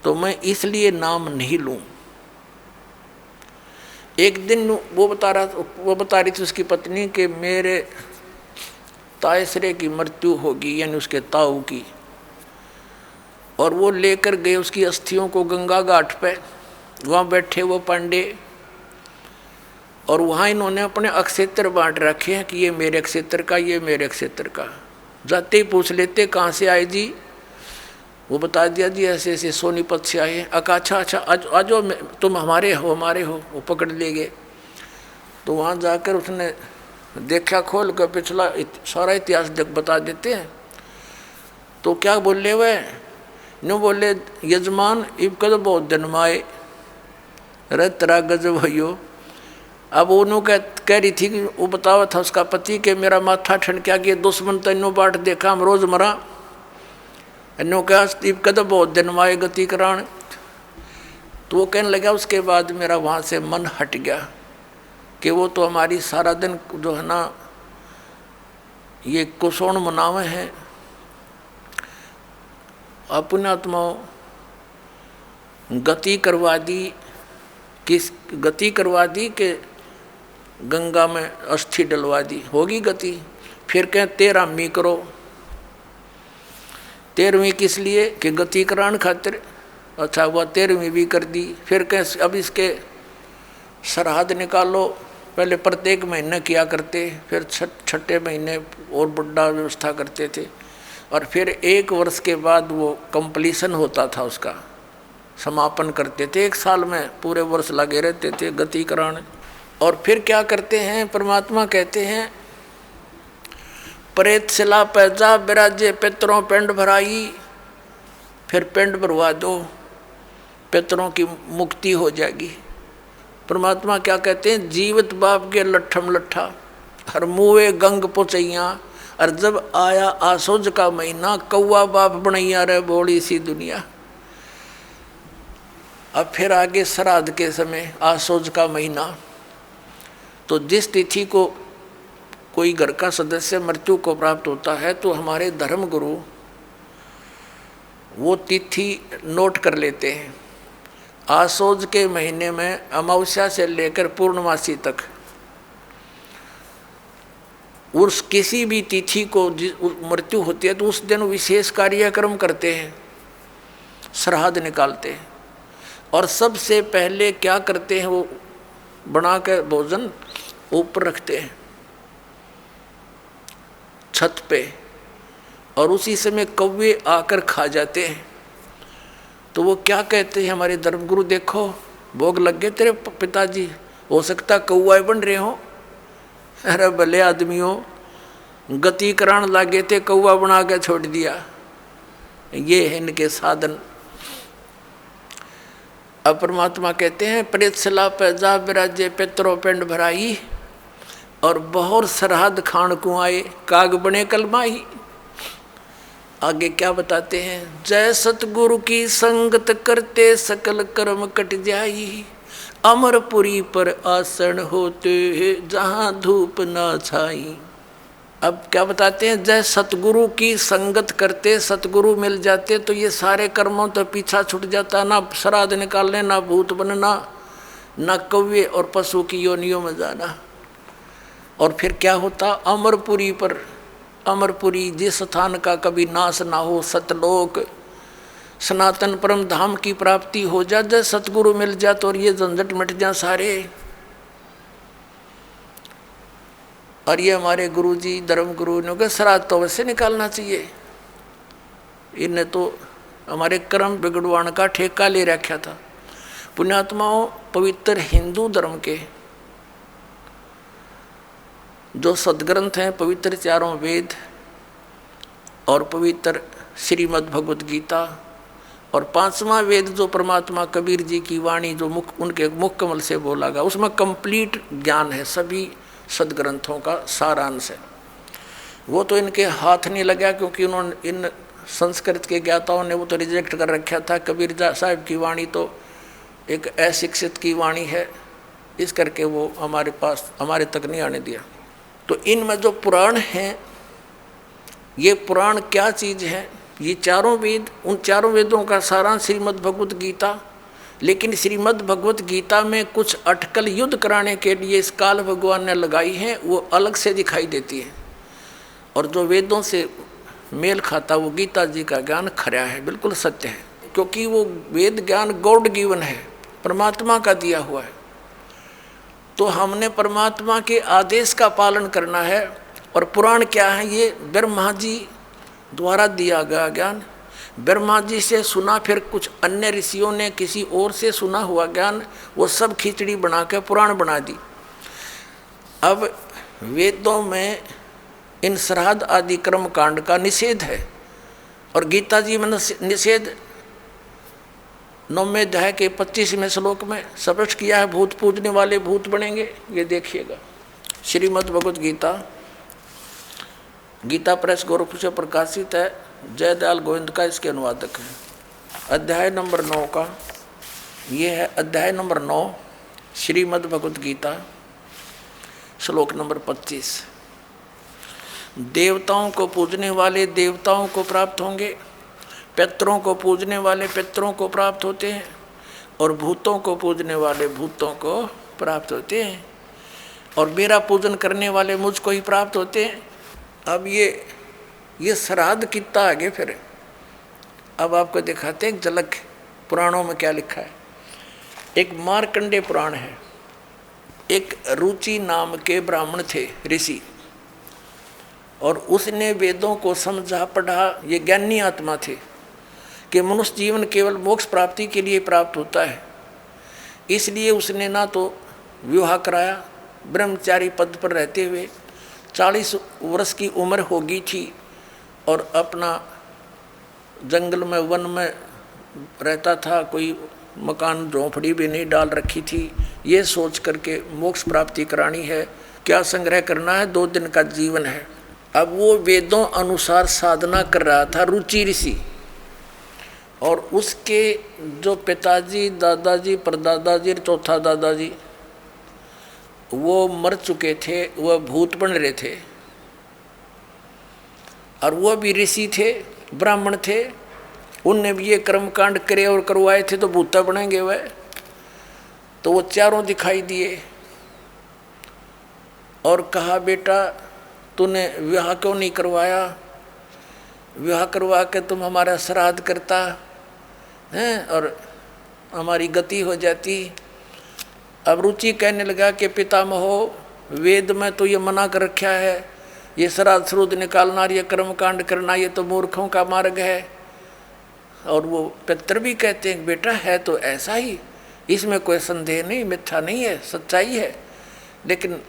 तो मैं इसलिए नाम नहीं लूं। एक दिन वो बता रही थी उसकी पत्नी कि मेरे तायसरे की मृत्यु होगी, यानी उसके ताऊ की, और वो लेकर गए उसकी अस्थियों को गंगा घाट पे। वहाँ बैठे वो पांडे, और वहाँ इन्होंने अपने अक्षेत्र बांट रखे हैं कि ये मेरे अक्षेत्र का, ये मेरे अक्षेत्र का। जाते ही पूछ लेते कहाँ से आए जी, वो बता दिया जी ऐसे ऐसे सोनीपत से आए। अच्छा अच्छा आज तुम हमारे हो वो पकड़ ले गए। तो वहाँ जाकर उसने देखा, खोल कर पिछला सारा इतिहास बता देते हैं। तो क्या बोले वह, नो बोले यजमान इब कद बहुत दिन माए रे तेरा गजब भैयो। अब उन्होंने कह रही थी कि वो बतावा था उसका पति कि मेरा माथा ठनका के दुश्मन तैनो बाट देखा हम रोज मरा, इन्हों कहा इब कद बहुत दिन माए गति करान। तो वो कहने लगा उसके बाद मेरा वहाँ से मन हट गया कि वो तो हमारी सारा दिन जो है ना ये कुशोण मनावे हैं। अपने आत्माओं गति करवा दी, किस गति करवा दी कि गंगा में अस्थि डलवा दी, होगी गति। फिर कहें 13 मी करो, 13वीं किस लिए कि गति कराने खातिर। अच्छा हुआ 13वीं भी कर दी। फिर कैसे अब इसके सरहद निकालो। पहले प्रत्येक महीने किया करते, फिर छठे महीने और बड़ा व्यवस्था करते थे, और फिर 1 वर्ष के बाद वो कंप्लीशन होता था, उसका समापन करते थे। 1 साल में पूरे वर्ष लगे रहते थे गति कराने। और फिर क्या करते हैं, परमात्मा कहते हैं प्रेत शिला पैजा बिराजे पितरों पिंड भराई। फिर पिंड भरवा दो, पितरों की मुक्ति हो जाएगी। परमात्मा क्या कहते हैं, जीवित बाप के लट्ठम लट्ठा हर मुँहे गंग पुचैया। और जब आया आसोज का महीना, कौआ बाप बनैया रे बोली सी दुनिया। अब फिर आगे श्राद्ध के समय आसोज का महीना, तो जिस तिथि को कोई घर का सदस्य मृत्यु को प्राप्त होता है तो हमारे धर्म गुरु वो तिथि नोट कर लेते हैं। आसोज के महीने में अमावस्या से लेकर पूर्णमासी तक उस किसी भी तिथि को मृत्यु होती है तो उस दिन विशेष कार्यक्रम करते हैं, श्राद्ध निकालते हैं। और सबसे पहले क्या करते हैं, वो बना कर भोजन ऊपर रखते हैं छत पे, और उसी समय कौवे आकर खा जाते हैं। तो वो क्या कहते हैं हमारे धर्मगुरु, देखो भोग लग गए तेरे पिताजी, हो सकता कौआ बन रहे हो। अरे भले आदमियों, गति करान लागे थे, कौआ बना के छोड़ दिया। ये है इनके साधन। अब परमात्मा कहते हैं प्रेत शिला पैजा बिराजे पितरों पिंड भराई। और बहुत सरहद खान को आए, काग बने कलमाही। आगे क्या बताते हैं, जय सतगुरु की संगत करते सकल कर्म कट जाई। अमरपुरी पर आसन होते जहाँ धूप न छाई। अब क्या बताते हैं, जय सतगुरु की संगत करते, सतगुरु मिल जाते तो ये सारे कर्मों तो पीछा छूट जाता, ना श्राद्ध निकालने, ना भूत बनना, ना कौवे और पशु की योनियों में जाना। और फिर क्या होता, अमरपुरी पर, अमरपुरी जिस स्थान का कभी नाश ना हो, सतलोक सनातन परम धाम की प्राप्ति हो जा, जब सतगुरु मिल जा तो और ये झंझट मिट जा सारे। और ये हमारे गुरुजी धर्म गुरु ने कहा श्राद्ध तो वैसे निकालना चाहिए, इन्हें तो हमारे कर्म बिगड़वाने का ठेका ले रखा था। पुण्यात्माओं, पवित्र हिंदू धर्म के जो सदग्रंथ हैं, पवित्र 4 वेद और पवित्र श्रीमद् भगवत गीता, और 5वां वेद जो परमात्मा कबीर जी की वाणी जो उनके मुख कमल से बोला गया, उसमें कंप्लीट ज्ञान है, सभी सदग्रंथों का सारांश है। वो तो इनके हाथ नहीं लगा, क्योंकि उन्होंने इन संस्कृत के ज्ञाताओं ने वो तो रिजेक्ट कर रखा था। कबीर साहब की वाणी तो एक अशिक्षित की वाणी है, इस करके वो हमारे पास, हमारे तक नहीं आने दिया। तो इनमें जो पुराण हैं, ये पुराण क्या चीज़ है, ये 4 वेद, उन 4 वेदों का सारांश श्रीमद् भगवत गीता। लेकिन श्रीमद् भगवत गीता में कुछ अटकल युद्ध कराने के लिए इस काल भगवान ने लगाई हैं, वो अलग से दिखाई देती है। और जो वेदों से मेल खाता वो गीता जी का ज्ञान खरा है, बिल्कुल सत्य है, क्योंकि वो वेद ज्ञान गॉड गिवन है, परमात्मा का दिया हुआ है। तो हमने परमात्मा के आदेश का पालन करना है। और पुराण क्या है, ये ब्रह्मा जी द्वारा दिया गया ज्ञान, ब्रह्मा जी से सुना, फिर कुछ अन्य ऋषियों ने किसी और से सुना हुआ ज्ञान, वो सब खिचड़ी बना के पुराण बना दी। अब वेदों में इन श्राद्ध आदि कर्म कांड का निषेध है, और गीता जी में निषेध 9वें अध्याय के 25वें श्लोक में स्पष्ट किया है, भूत पूजने वाले भूत बनेंगे। ये देखिएगा, श्रीमद् भगवत गीता, गीता प्रेस गोरखपुर से प्रकाशित है, जयदयाल गोविंद का इसके अनुवादक है। अध्याय नंबर 9 का ये है, अध्याय नंबर 9 श्रीमद् भगवत गीता, श्लोक नंबर 25। देवताओं को पूजने वाले देवताओं को प्राप्त होंगे, पितरों को पूजने वाले पितरों को प्राप्त होते हैं, और भूतों को पूजने वाले भूतों को प्राप्त होते हैं, और मेरा पूजन करने वाले मुझको ही प्राप्त होते हैं। अब ये श्राद्ध कितना आगे फिर अब आपको दिखाते हैं एक झलक पुराणों में क्या लिखा है। एक मार्कंडेय पुराण है। एक रुचि नाम के ब्राह्मण थे, ऋषि, और उसने वेदों को समझा पढ़ा। ये ज्ञानी आत्मा थे कि मनुष्य जीवन केवल मोक्ष प्राप्ति के लिए प्राप्त होता है। इसलिए उसने ना तो विवाह कराया, ब्रह्मचारी पद पर रहते हुए 40 वर्ष की उम्र होगी थी और अपना जंगल में वन में रहता था, कोई मकान झोंपड़ी भी नहीं डाल रखी थी। ये सोच करके मोक्ष प्राप्ति करानी है, क्या संग्रह करना है, 2 दिन का जीवन है। अब वो वेदों अनुसार साधना कर रहा था, रुचि ऋषि। और उसके जो पिताजी, दादाजी, परदादाजी और चौथा दादाजी वो मर चुके थे, वह भूत बन रहे थे, और वो भी ऋषि थे, ब्राह्मण थे। उनने भी ये कर्मकांड करे और करवाए थे, तो भूता बनेंगे वह। तो वो चारों दिखाई दिए और कहा, बेटा तूने विवाह क्यों नहीं करवाया? विवाह करवा के तुम हमारा श्राद्ध करता हैं और हमारी गति हो जाती। अब रुचि कहने लगा कि पितामहो, वेद में तो ये मना कर रखा है, ये श्राद्ध श्रुद्ध निकालना, ये कर्मकांड करना, ये तो मूर्खों का मार्ग है। और वो पितर भी कहते हैं, बेटा है तो ऐसा ही, इसमें कोई संदेह नहीं, मिथ्या नहीं है, सच्चाई है। लेकिन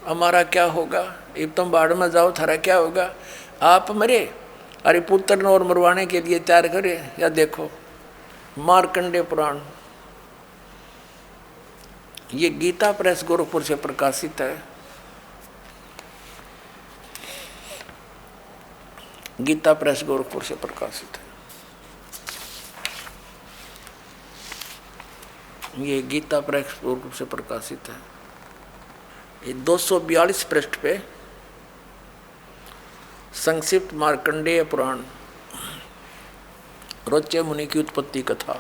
हमारा क्या होगा? अब तुम बाढ़ में जाओ, थारा क्या होगा? आप मरे, अरे पुत्र और मरवाने के लिए तैयार करे। या देखो मार्कंडेय पुराण, ये गीता प्रेस गोरखपुर से प्रकाशित है। गीता प्रेस गोरखपुर से प्रकाशित है। ये गीता प्रेस गोरखपुर से प्रकाशित है। ये 242 पृष्ठ पे संक्षिप्त मार्कंडेय पुराण, रोच्य मुनि की उत्पत्ति कथा।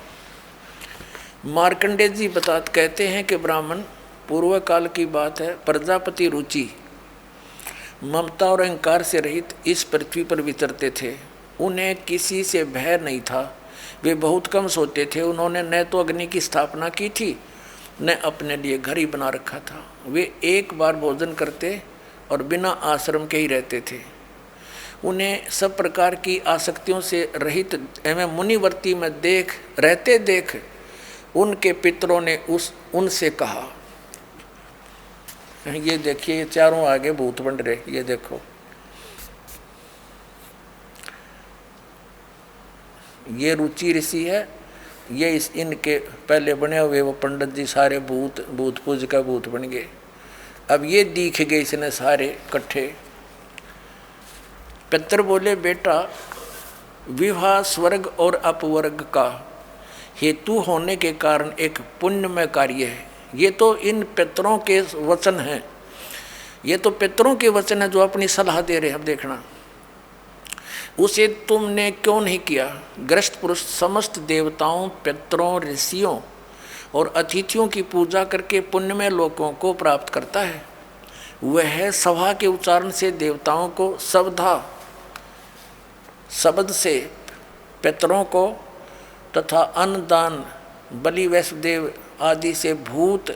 मार्कंडेय जी कहते हैं कि ब्राह्मण, पूर्व काल की बात है, प्रजापति रुचि ममता और अहंकार से रहित इस पृथ्वी पर विचरते थे। उन्हें किसी से भय नहीं था, वे बहुत कम सोते थे। उन्होंने न तो अग्नि की स्थापना की थी, न अपने लिए घर ही बना रखा था। वे एक बार भोजन करते और बिना आश्रम के ही रहते थे। उन्हें सब प्रकार की आसक्तियों से रहित एवं मुनिवर्ती में देख उनके पितरों ने उनसे कहा, ये देखिए ये चारों आगे भूत बन रहे, ये देखो, ये रुचि ऋषि है, ये इनके पहले बने हुए वो पंडित जी सारे भूत पूज का भूत बन गए। अब ये दिख गए इसने सारे इकट्ठे। पितर बोले, बेटा विवाह स्वर्ग और अपवर्ग का हेतु होने के कारण एक पुण्यमय कार्य है। ये तो इन पितरों के वचन हैं, ये तो पितरों के वचन है जो अपनी सलाह दे रहे हैं। अब देखना, उसे तुमने क्यों नहीं किया? गृहस्थ पुरुष समस्त देवताओं, पितरों, ऋषियों और अतिथियों की पूजा करके पुण्यमय लोकों को प्राप्त करता है। वह सभा के उच्चारण से देवताओं को, शब्द से पितरों को तथा अन्नदान, बलि, वैष्णदेव आदि से भूत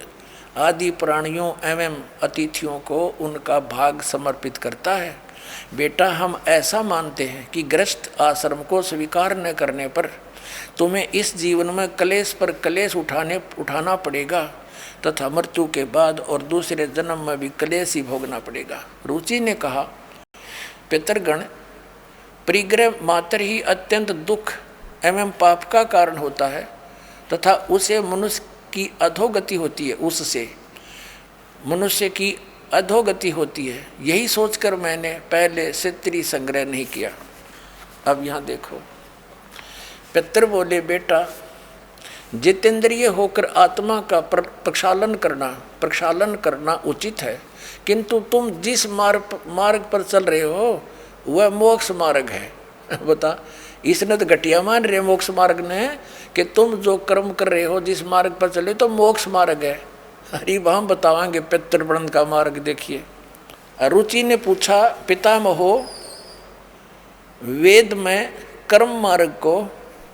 आदि प्राणियों एवं अतिथियों को उनका भाग समर्पित करता है। बेटा, हम ऐसा मानते हैं कि गृहस्थ आश्रम को स्वीकार न करने पर तुम्हें इस जीवन में कलेश पर कलेश उठाना पड़ेगा तथा मृत्यु के बाद और दूसरे जन्म में भी कलेश ही भोगना पड़ेगा। रुचि ने कहा, पितरगण, परिग्रह मात्र ही अत्यंत दुख एवं पाप का कारण होता है तथा उसे मनुष्य की अधोगति होती है, उससे मनुष्य की अधोगति होती है। यही सोचकर मैंने पहले से स्त्री संग्रह नहीं किया। अब यहाँ देखो, पितर बोले, बेटा जितेंद्रिय होकर आत्मा का प्रक्षालन करना उचित है, किंतु तुम जिस मार्ग पर चल रहे हो वह मोक्ष मार्ग है। बता, इसने तो घटिया मान रहे मोक्ष मार्ग ने कि तुम जो कर्म कर रहे हो जिस मार्ग पर चले तो मोक्ष मार्ग है। अरे हम बतावांगे पितृवृंद का मार्ग। देखिए, रुचि ने पूछा, पितामहो, वेद में कर्म मार्ग को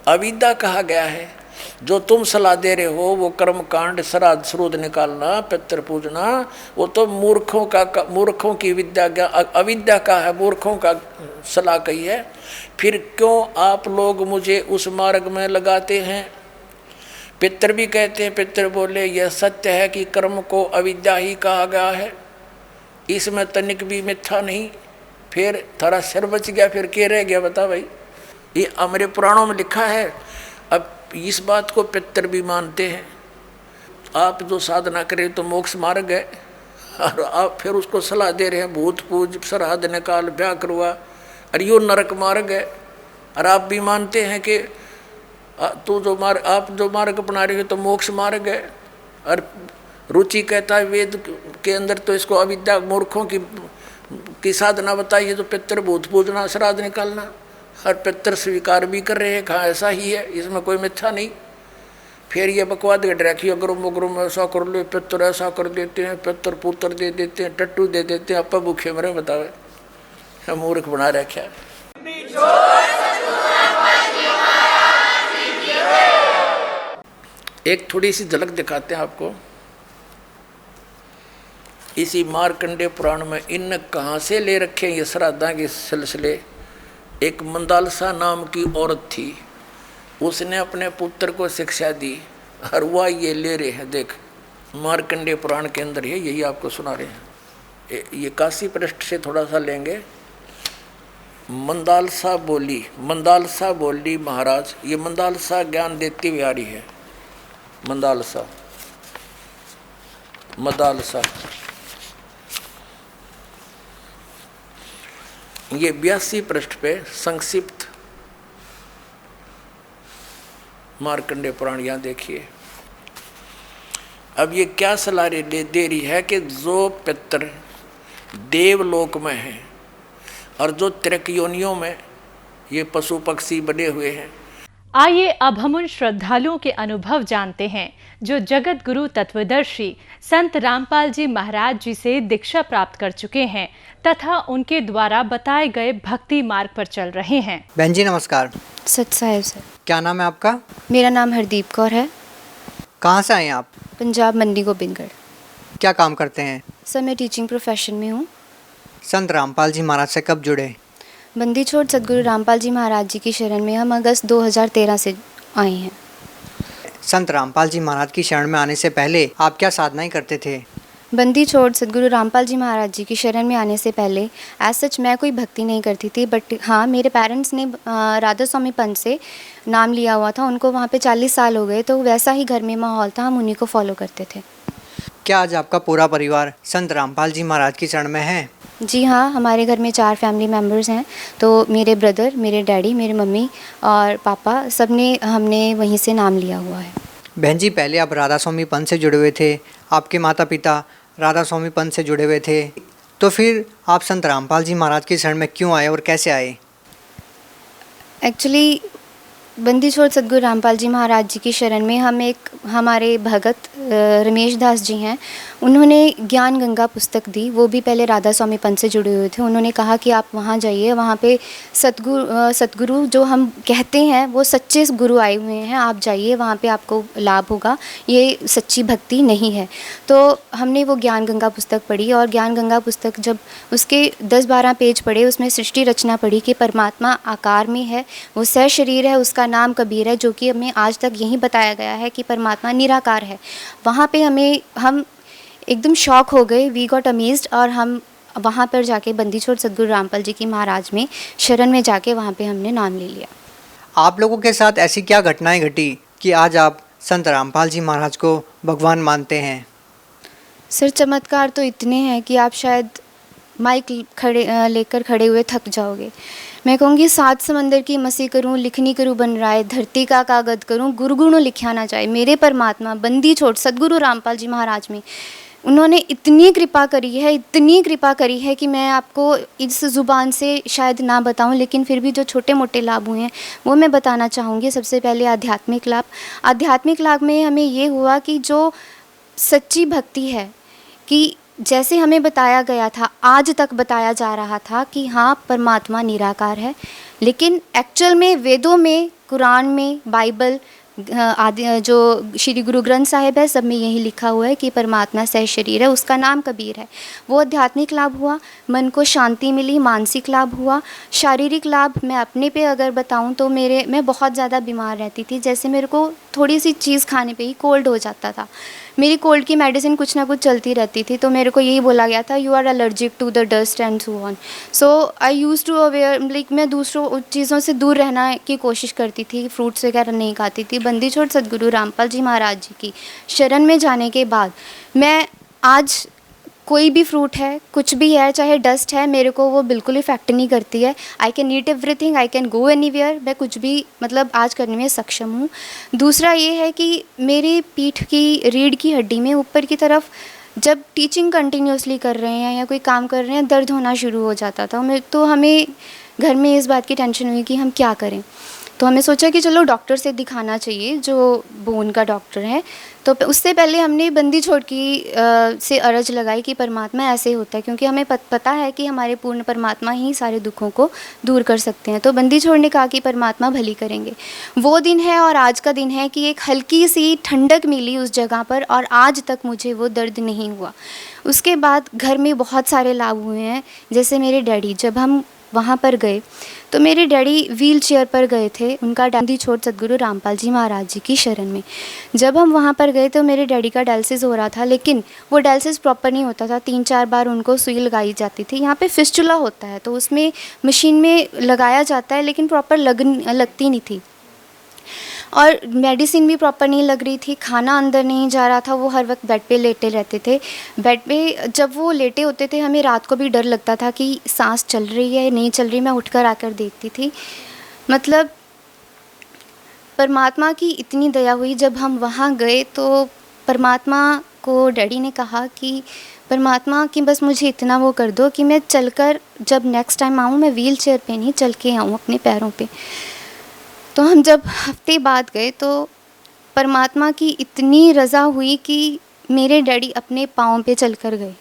अविद्या कहा गया है। जो तुम सलाह दे रहे हो वो कर्म कांड, श्राद्ध श्रुद्ध निकालना, पितृ पूजना, वो तो मूर्खों की विद्या, अविद्या का है, मूर्खों का सलाह कही है। फिर क्यों आप लोग मुझे उस मार्ग में लगाते हैं? पितृ भी कहते हैं, पितृ बोले यह सत्य है कि कर्म को अविद्या ही कहा गया है, इसमें तनिक भी मिथ्या नहीं। फिर थारा सिर बच गया, फिर क्या रह गया बता भाई? ये हमारे पुराणों में लिखा है। अब इस बात को पितृ भी मानते हैं। आप जो साधना करें तो मोक्ष मार्ग है, और आप फिर उसको सलाह दे रहे हैं भूत पूज, श्राद्ध निकाल, ब्याह करवा, और यो नरक मार्ग है। और आप भी मानते हैं कि आप जो मार्ग अपना रहे हो तो मोक्ष मार्ग है। और रुचि कहता है वेद के अंदर तो इसको अविद्या मूर्खों की साधना बताइए, तो पितृ भूत पूजना, श्राद्ध निकालना, और पितृ स्वीकार भी कर रहे हैं, कहाँ ऐसा ही है, इसमें कोई मिथ्या नहीं। फिर ये बकवाद गढ़ रखी, अग्रुम ऐसा कर लो, पितृ ऐसा कर देते हैं, पितृ पुत्र दे देते हैं, टट्टू दे देते हैं, अपा भूखे मरे, बतावे मूर्ख बना रखा। एक थोड़ी सी झलक दिखाते हैं आपको इसी मार्कंडे पुराण में। इन कहाँ से ले रखे ये श्राद्धा के सिलसिले। एक मंदालसा नाम की औरत थी, उसने अपने पुत्र को शिक्षा दी, और वह ये ले रहे हैं। देख, मार्कंडे पुराण के अंदर है, यही आपको सुना रहे हैं। ये काशी पृष्ठ से थोड़ा सा लेंगे। मंदालसा बोली महाराज, ये मंदालसा ज्ञान देती हुई आ रही है। मंदालसा ये 82 पृष्ठ पे संक्षिप्त मार्कंडे पुराण, यहाँ देखिए। अब ये क्या सलाह दे रही है कि जो पितृ देवलोक में हैं और जो त्रिक योनियों में ये पशु पक्षी बने हुए हैं। आइए अब हम उन श्रद्धालुओं के अनुभव जानते हैं जो जगत गुरु तत्वदर्शी संत रामपाल जी महाराज जी से दीक्षा प्राप्त कर चुके हैं तथा उनके द्वारा बताए गए भक्ति मार्ग पर चल रहे हैं। बहन जी नमस्कार। सच साहेब सर। क्या नाम है आपका? मेरा नाम हरदीप कौर है। कहाँ से आए हैं आप? पंजाब, मंडी गोबिंदगढ़। क्या काम करते हैं? सर मैं टीचिंग प्रोफेशन में हूँ। संत रामपाल जी महाराज से कब जुड़े? बंदी छोड़ सदगुरु रामपाल जी महाराज जी की शरण में हम अगस्त 2013 से आए हैं। संत रामपाल जी महाराज की शरण में आने से पहले आप क्या साधनाएं करते थे? बंदी छोड़ सदगुरु रामपाल जी महाराज जी की शरण में आने से पहले एज सच मैं कोई भक्ति नहीं करती थी, बट हाँ मेरे पेरेंट्स ने राधा स्वामी पंथ से नाम लिया हुआ था। उनको वहाँ पे 40 साल हो गए, तो वैसा ही घर में माहौल था, हम उन्हीं को फॉलो करते थे। क्या आज आपका पूरा परिवार संत रामपाल जी महाराज की शरण में है? जी हाँ, हमारे घर में 4 फैमिली मेम्बर्स हैं। तो मेरे ब्रदर, मेरे डैडी, मेरे मम्मी और पापा, सब ने हमने वहीं से नाम लिया हुआ है। बहन जी पहले आप राधा स्वामी पंथ से जुड़े हुए थे, आपके माता पिता राधा स्वामी पंथ से जुड़े हुए थे, तो फिर आप संत रामपाल जी महाराज की शरण में क्यों आए और कैसे आए? एक्चुअली बंदी छोड़ सदगुरु रामपाल जी महाराज जी की शरण में हमारे भगत रमेश दास जी हैं, उन्होंने ज्ञान गंगा पुस्तक दी। वो भी पहले राधा स्वामी पंथ से जुड़े हुए थे। उन्होंने कहा कि आप वहाँ जाइए, वहाँ पे सतगुरु जो हम कहते हैं वो सच्चे गुरु आए हुए हैं, आप जाइए, वहाँ पे आपको लाभ होगा, ये सच्ची भक्ति नहीं है। तो हमने वो ज्ञान गंगा पुस्तक पढ़ी, और ज्ञान गंगा पुस्तक जब उसके 10-12 पेज पढ़े, उसमें सृष्टि रचना पढ़ी कि परमात्मा आकार में है, वो सहशरीर है, उसका नाम कबीर है, जो कि हमें आज तक यही बताया गया है कि परमात्मा निराकार है। वहाँ पे हम एकदम शॉक हो गए, वी गॉट अमेज्ड, और हम वहाँ पर जाके बंदी छोड़ सदगुरु रामपाल जी की महाराज में शरण में जाके वहाँ पे हमने नाम ले लिया। आप लोगों के साथ ऐसी क्या घटनाएं घटी कि आज आप संत रामपाल जी महाराज को भगवान मानते हैं? सर चमत्कार तो इतने हैं कि आप शायद माइक लेकर खड़े हुए थक जाओगे। मैं कहूँगी 7 समंदर की मसी करूँ, लिखनी करूँ बन रहा है, धरती का कागज करूँ, गुरुगुणों लिखा ना जाए। मेरे परमात्मा बंदी छोड़ सदगुरु रामपाल जी महाराज में उन्होंने इतनी कृपा करी है कि मैं आपको इस ज़ुबान से शायद ना बताऊं, लेकिन फिर भी जो छोटे मोटे लाभ हुए हैं वो मैं बताना चाहूँगी। सबसे पहले आध्यात्मिक लाभ में हमें ये हुआ कि जो सच्ची भक्ति है, कि जैसे हमें बताया गया था, आज तक बताया जा रहा था कि हाँ परमात्मा निराकार है, लेकिन एक्चुअल में वेदों में, कुरान में, बाइबल आदि जो श्री गुरु ग्रंथ साहिब है, सब में यही लिखा हुआ है कि परमात्मा सह शरीर है, उसका नाम कबीर है। वो आध्यात्मिक लाभ हुआ, मन को शांति मिली, मानसिक लाभ हुआ। शारीरिक लाभ मैं अपने पे अगर बताऊं तो मैं बहुत ज़्यादा बीमार रहती थी। जैसे मेरे को थोड़ी सी चीज़ खाने पे ही कोल्ड हो जाता था। मेरी कोल्ड की मेडिसिन कुछ ना कुछ चलती रहती थी, तो मेरे को यही बोला गया था, you are allergic to the dust and so on. So I use to aware, like मैं दूसरों चीज़ों से दूर रहना की कोशिश करती थी, फ्रूट्स वगैरह नहीं खाती थी। बंदी छोड़ सदगुरु रामपाल जी महाराज जी की शरण में जाने के बाद मैं आज कोई भी फ्रूट है, कुछ भी है, चाहे डस्ट है, मेरे को वो बिल्कुल इफेक्ट नहीं करती है। I can eat everything, I can go anywhere, मैं कुछ भी मतलब आज करने में सक्षम हूँ। दूसरा ये है कि मेरी पीठ की रीढ़ की हड्डी में ऊपर की तरफ जब टीचिंग कंटिन्यूसली कर रहे हैं या कोई काम कर रहे हैं, दर्द होना शुरू हो जाता था। तो हमें घर में इस बात की टेंशन हुई कि हम क्या करें। तो हमें सोचा कि चलो डॉक्टर से दिखाना चाहिए, जो बोन का डॉक्टर है। तो उससे पहले हमने बंदी छोड़ की से अर्ज लगाई कि परमात्मा ऐसे होता है, क्योंकि हमें पता है कि हमारे पूर्ण परमात्मा ही सारे दुखों को दूर कर सकते हैं। तो बंदी छोड़ ने कहा कि परमात्मा भली करेंगे। वो दिन है और आज का दिन है कि एक हल्की सी ठंडक मिली उस जगह पर, और आज तक मुझे वो दर्द नहीं हुआ। उसके बाद घर में बहुत सारे लाभ हुए हैं। जैसे मेरे डैडी, जब हम वहाँ पर गए तो मेरे डैडी व्हील चेयर पर गए थे, उनका बंदी छोड़ सदगुरु रामपाल जी महाराज जी की शरण में। जब हम वहाँ पर गए तो मेरे डैडी का डायलिसिस हो रहा था, लेकिन वो डायलिसिस प्रॉपर नहीं होता था। 3-4 बार उनको सुई लगाई जाती थी। यहाँ पे फिस्टुला होता है तो उसमें मशीन में लगाया जाता है, लेकिन प्रॉपर लगती नहीं थी, और मेडिसिन भी प्रॉपर नहीं लग रही थी। खाना अंदर नहीं जा रहा था। वो हर वक्त बेड पे लेटे रहते थे। बेड पे जब वो लेटे होते थे, हमें रात को भी डर लगता था कि सांस चल रही है नहीं चल रही। मैं उठकर आकर देखती थी। मतलब परमात्मा की इतनी दया हुई। जब हम वहाँ गए तो परमात्मा को डैडी ने कहा कि परमात्मा कि बस मुझे इतना वो कर दो कि मैं चलकर जब नेक्स्ट टाइम आऊँ, मैं व्हील चेयर पे नहीं, चल के आऊँ अपने पैरों पे। तो हम जब हफ्ते बाद गए तो परमात्मा की इतनी रज़ा हुई कि मेरे डैडी अपने पाँव पे चल कर गए,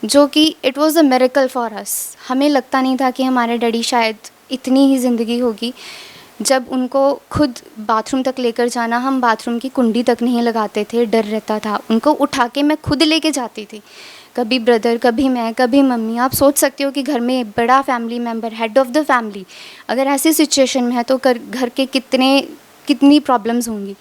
जो कि it was a miracle for us. हमें लगता नहीं था कि हमारे डैडी शायद इतनी ही ज़िंदगी होगी। जब उनको खुद बाथरूम तक लेकर जाना, हम बाथरूम की कुंडी तक नहीं लगाते थे, डर रहता था। उनको उठा के मैं खुद लेके जाती थी, कभी ब्रदर, कभी मैं, कभी मम्मी। आप सोच सकते हो कि घर में बड़ा family member, head of the family, अगर ऐसी सिचुएशन में है तो घर के कितनी प्रॉब्लम्स होंगी।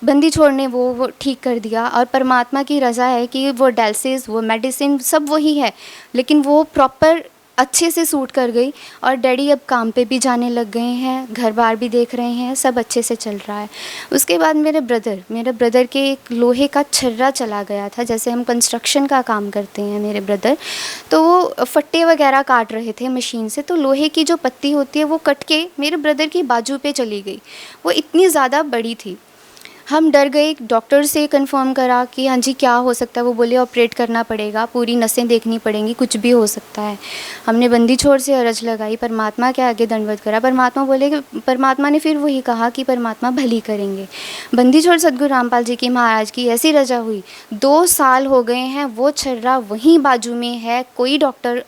बंदी छोड़ ने वो ठीक कर दिया, और परमात्मा की रज़ा है कि वो डायलिसिस, वो मेडिसिन सब वही है, लेकिन वो प्रॉपर अच्छे से सूट कर गई। और डैडी अब काम पे भी जाने लग गए हैं, घर बार भी देख रहे हैं, सब अच्छे से चल रहा है। उसके बाद मेरे ब्रदर के एक लोहे का छर्रा चला गया था। जैसे हम कंस्ट्रक्शन का काम करते हैं मेरे ब्रदर, तो वो फट्टे वगैरह काट रहे थे मशीन से, तो लोहे की जो पत्ती होती है वो कट के मेरे ब्रदर की बाजू पे चली गई। वो इतनी ज़्यादा बड़ी थी। हम डर गए। डॉक्टर से कंफर्म करा कि हाँ जी क्या हो सकता है। वो बोले ऑपरेट करना पड़ेगा, पूरी नसें देखनी पड़ेंगी, कुछ भी हो सकता है। हमने बंदी छोड़ से अर्ज लगाई, परमात्मा के आगे दंडवत करा। परमात्मा ने फिर वही कहा कि परमात्मा भली करेंगे। बंदी छोड़ सदगुरु रामपाल जी की महाराज की ऐसी रजा हुई। 2 साल हो गए हैं, वो छर्रा वहीं बाजू में है। कोई डॉक्टर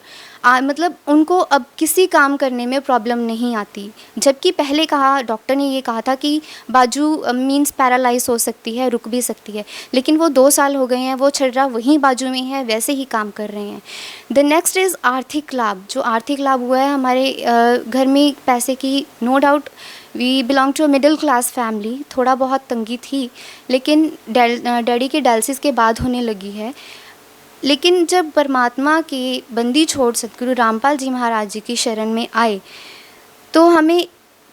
मतलब उनको अब किसी काम करने में प्रॉब्लम नहीं आती। जबकि पहले डॉक्टर ने ये कहा था कि बाजू मींस पैरालाइज हो सकती है, रुक भी सकती है, लेकिन वो 2 साल हो गए हैं, वो छर्रा वहीं बाजू में है, वैसे ही काम कर रहे हैं। द नेक्स्ट इज़ आर्थिक लाभ। जो आर्थिक लाभ हुआ है हमारे घर में पैसे की, no doubt we belong to a middle class family. थोड़ा बहुत तंगी थी, लेकिन डैडी के डायलिसिस के बाद होने लगी है। लेकिन जब परमात्मा के बंदी छोड़ सदगुरु रामपाल जी महाराज जी की शरण में आए तो हमें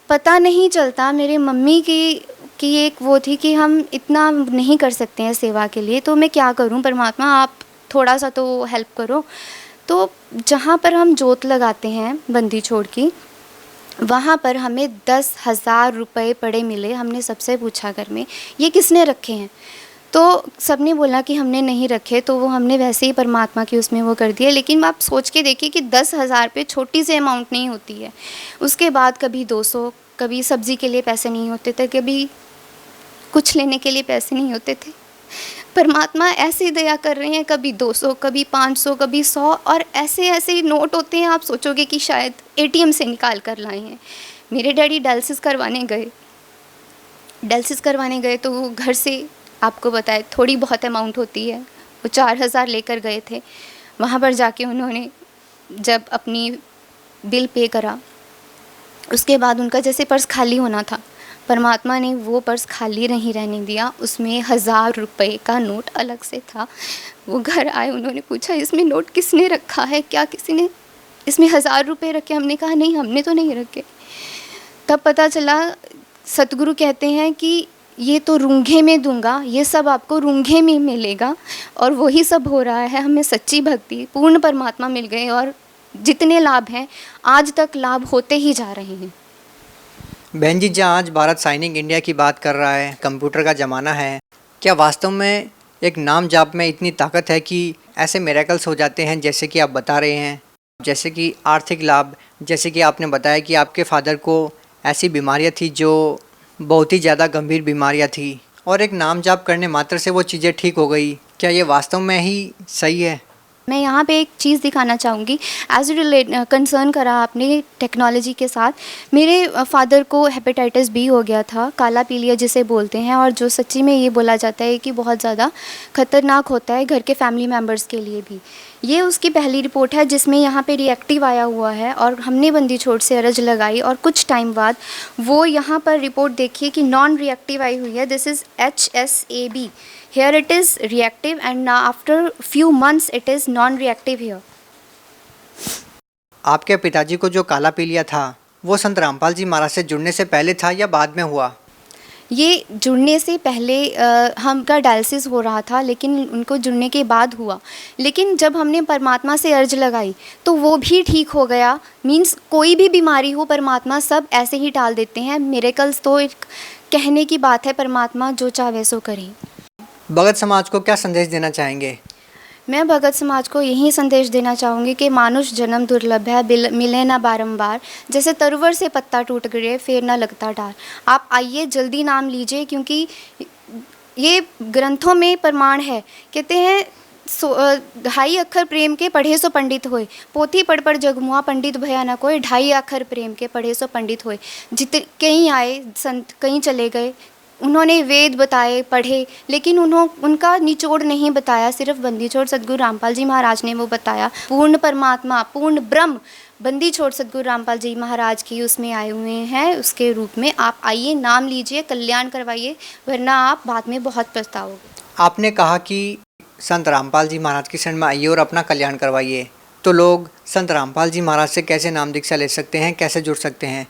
पता नहीं चलता। मेरे मम्मी की एक वो थी कि हम इतना नहीं कर सकते हैं सेवा के लिए, तो मैं क्या करूं, परमात्मा आप थोड़ा सा तो हेल्प करो। तो जहाँ पर हम जोत लगाते हैं बंदी छोड़ की, वहाँ पर हमें 10,000 रुपये पड़े मिले। हमने सबसे पूछा घर में ये किसने रखे हैं, तो सबने बोला कि हमने नहीं रखे। तो वो हमने वैसे ही परमात्मा की उसमें वो कर दिया। लेकिन आप सोच के देखिए कि 10,000 पे छोटी सी अमाउंट नहीं होती है। उसके बाद कभी 200, कभी सब्ज़ी के लिए पैसे नहीं होते थे, कभी कुछ लेने के लिए पैसे नहीं होते थे। परमात्मा ऐसे दया कर रहे हैं, कभी 200, कभी 500, कभी 100, और ऐसे ऐसे नोट होते हैं, आप सोचोगे कि शायद एटीएम से निकाल कर लाए हैं। मेरे डैडी डायलिसिस करवाने गए तो वो घर से, आपको बताए, थोड़ी बहुत अमाउंट होती है, वो 4000 लेकर गए थे। वहाँ पर जाके उन्होंने जब अपनी बिल पे करा, उसके बाद उनका जैसे पर्स खाली होना था, परमात्मा ने वो पर्स खाली नहीं रहने दिया, उसमें 1000 रुपये का नोट अलग से था। वो घर आए, उन्होंने पूछा इसमें नोट किसने रखा है, क्या किसी ने इसमें 1000 रुपये रखे? हमने कहा नहीं, हमने तो नहीं रखे। तब पता चला, सतगुरु कहते हैं कि ये तो रूंघे में दूंगा, ये सब आपको रूंघे में मिलेगा, और वही सब हो रहा है। हमें सच्ची भक्ति, पूर्ण परमात्मा मिल गए, और जितने लाभ हैं आज तक लाभ होते ही जा रहे हैं। बहन जी, जहाँ आज भारत साइनिंग इंडिया की बात कर रहा है, कंप्यूटर का ज़माना है, क्या वास्तव में एक नाम जाप में इतनी ताकत है कि ऐसे मिरेकल्स हो जाते हैं जैसे कि आप बता रहे हैं? जैसे कि आर्थिक लाभ, जैसे कि आपने बताया कि आपके फादर को ऐसी बीमारियां थी जो बहुत ही ज़्यादा गंभीर बीमारियां थी, और एक नाम जाप करने मात्र से वो चीज़ें ठीक हो गई। क्या ये वास्तव में ही सही है? मैं यहाँ पे एक चीज़ दिखाना चाहूँगी, एज रिलेट कंसर्न करा आपने टेक्नोलॉजी के साथ। मेरे फादर को हेपेटाइटिस बी हो गया था, काला पीलिया जिसे बोलते हैं, और जो सच्ची में ये बोला जाता है कि बहुत ज़्यादा ख़तरनाक होता है घर के फैमिली मेम्बर्स के लिए भी। ये उसकी पहली रिपोर्ट है जिसमें यहाँ पे रिएक्टिव आया हुआ है, और हमने बंदी छोड़ से अर्ज लगाई, और कुछ टाइम बाद वो यहाँ पर रिपोर्ट देखिए कि नॉन रिएक्टिव आई हुई है। This is HSAB, here it is reactive, and now after few months it is non reactive here. आपके पिताजी को जो काला पीलिया था वो संत रामपाल जी महाराज से जुड़ने से पहले था या बाद में हुआ? ये जुड़ने से पहले हमका डायलिसिस हो रहा था, लेकिन उनको जुड़ने के बाद हुआ। लेकिन जब हमने परमात्मा से अर्ज लगाई तो वो भी ठीक हो गया। मीन्स कोई भी बीमारी हो, परमात्मा सब ऐसे ही टाल देते हैं। मिरेकल्स तो एक कहने की बात है, परमात्मा जो चाहे सो करे। भगत समाज को क्या संदेश देना चाहेंगे? मैं भगत समाज को यही संदेश देना चाहूँगी कि मानुष जन्म दुर्लभ है, मिले ना बारंबार। जैसे तरुवर से पत्ता टूट गए फिर ना लगता डार। आप आइए, जल्दी नाम लीजिए, क्योंकि ये ग्रंथों में प्रमाण है। कहते हैं 2.5 अक्षर प्रेम के पढ़े सो पंडित होए, पोथी पढ़ पढ़ जगमुआ पंडित भया न कोई। 2.5 अक्षर प्रेम के पढ़े सो पंडित होए। कहीं आए संत, कहीं चले गए, उन्होंने वेद बताए, पढ़े, लेकिन उनका निचोड़ नहीं बताया। सिर्फ बंदी छोड़ सदगुरु रामपाल जी महाराज ने वो बताया। पूर्ण परमात्मा, पूर्ण ब्रह्म बंदी छोड़ सदगुरु रामपाल जी महाराज की उसमें आए हुए हैं, उसके रूप में। आप आइए, नाम लीजिए, कल्याण करवाइए, वरना आप बाद में बहुत पछताओगे। आपने कहा कि संत रामपाल जी महाराज की शरण में आइए और अपना कल्याण करवाइए, तो लोग संत रामपाल जी महाराज से कैसे नाम दीक्षा ले सकते हैं, कैसे जुड़ सकते हैं?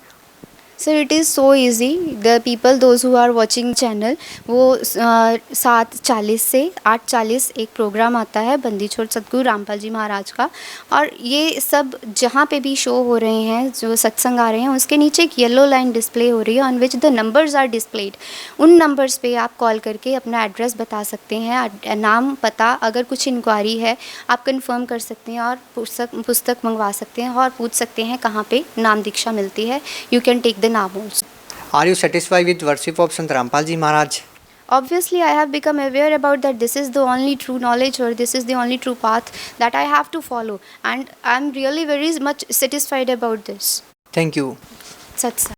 Sir, it is so easy. The people those who are watching channel, वो 7:40 से 8:40 एक प्रोग्राम आता है बंदी छोड़ सदगुरु रामपाल जी महाराज का, और ये सब जहाँ पे भी शो हो रहे हैं, जो सत्संग आ रहे हैं, उसके नीचे एक येलो लाइन डिस्प्ले हो रही है on which the numbers are displayed. उन नंबर्स पे आप कॉल करके अपना एड्रेस बता सकते हैं, नाम, पता, अगर कुछ इंक्वायरी है आप कंफर्म कर सकते हैं, और पुस्तक मंगवा सकते हैं, और पूछ सकते हैं कहाँ पे नाम दीक्षा मिलती है। यू कैन टेक द नाम also. Are you satisfied with worship of Sant Rampal Ji Maharaj? Obviously, I have become aware about that this is the only true knowledge, or this is the only true path that I have to follow, and I am really very much satisfied about this. Thank you. Satsang.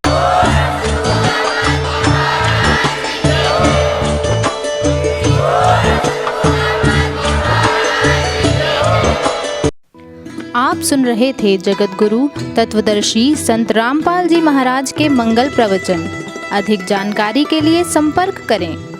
आप सुन रहे थे जगत गुरु तत्वदर्शी संत रामपाल जी महाराज के मंगल प्रवचन। अधिक जानकारी के लिए संपर्क करें।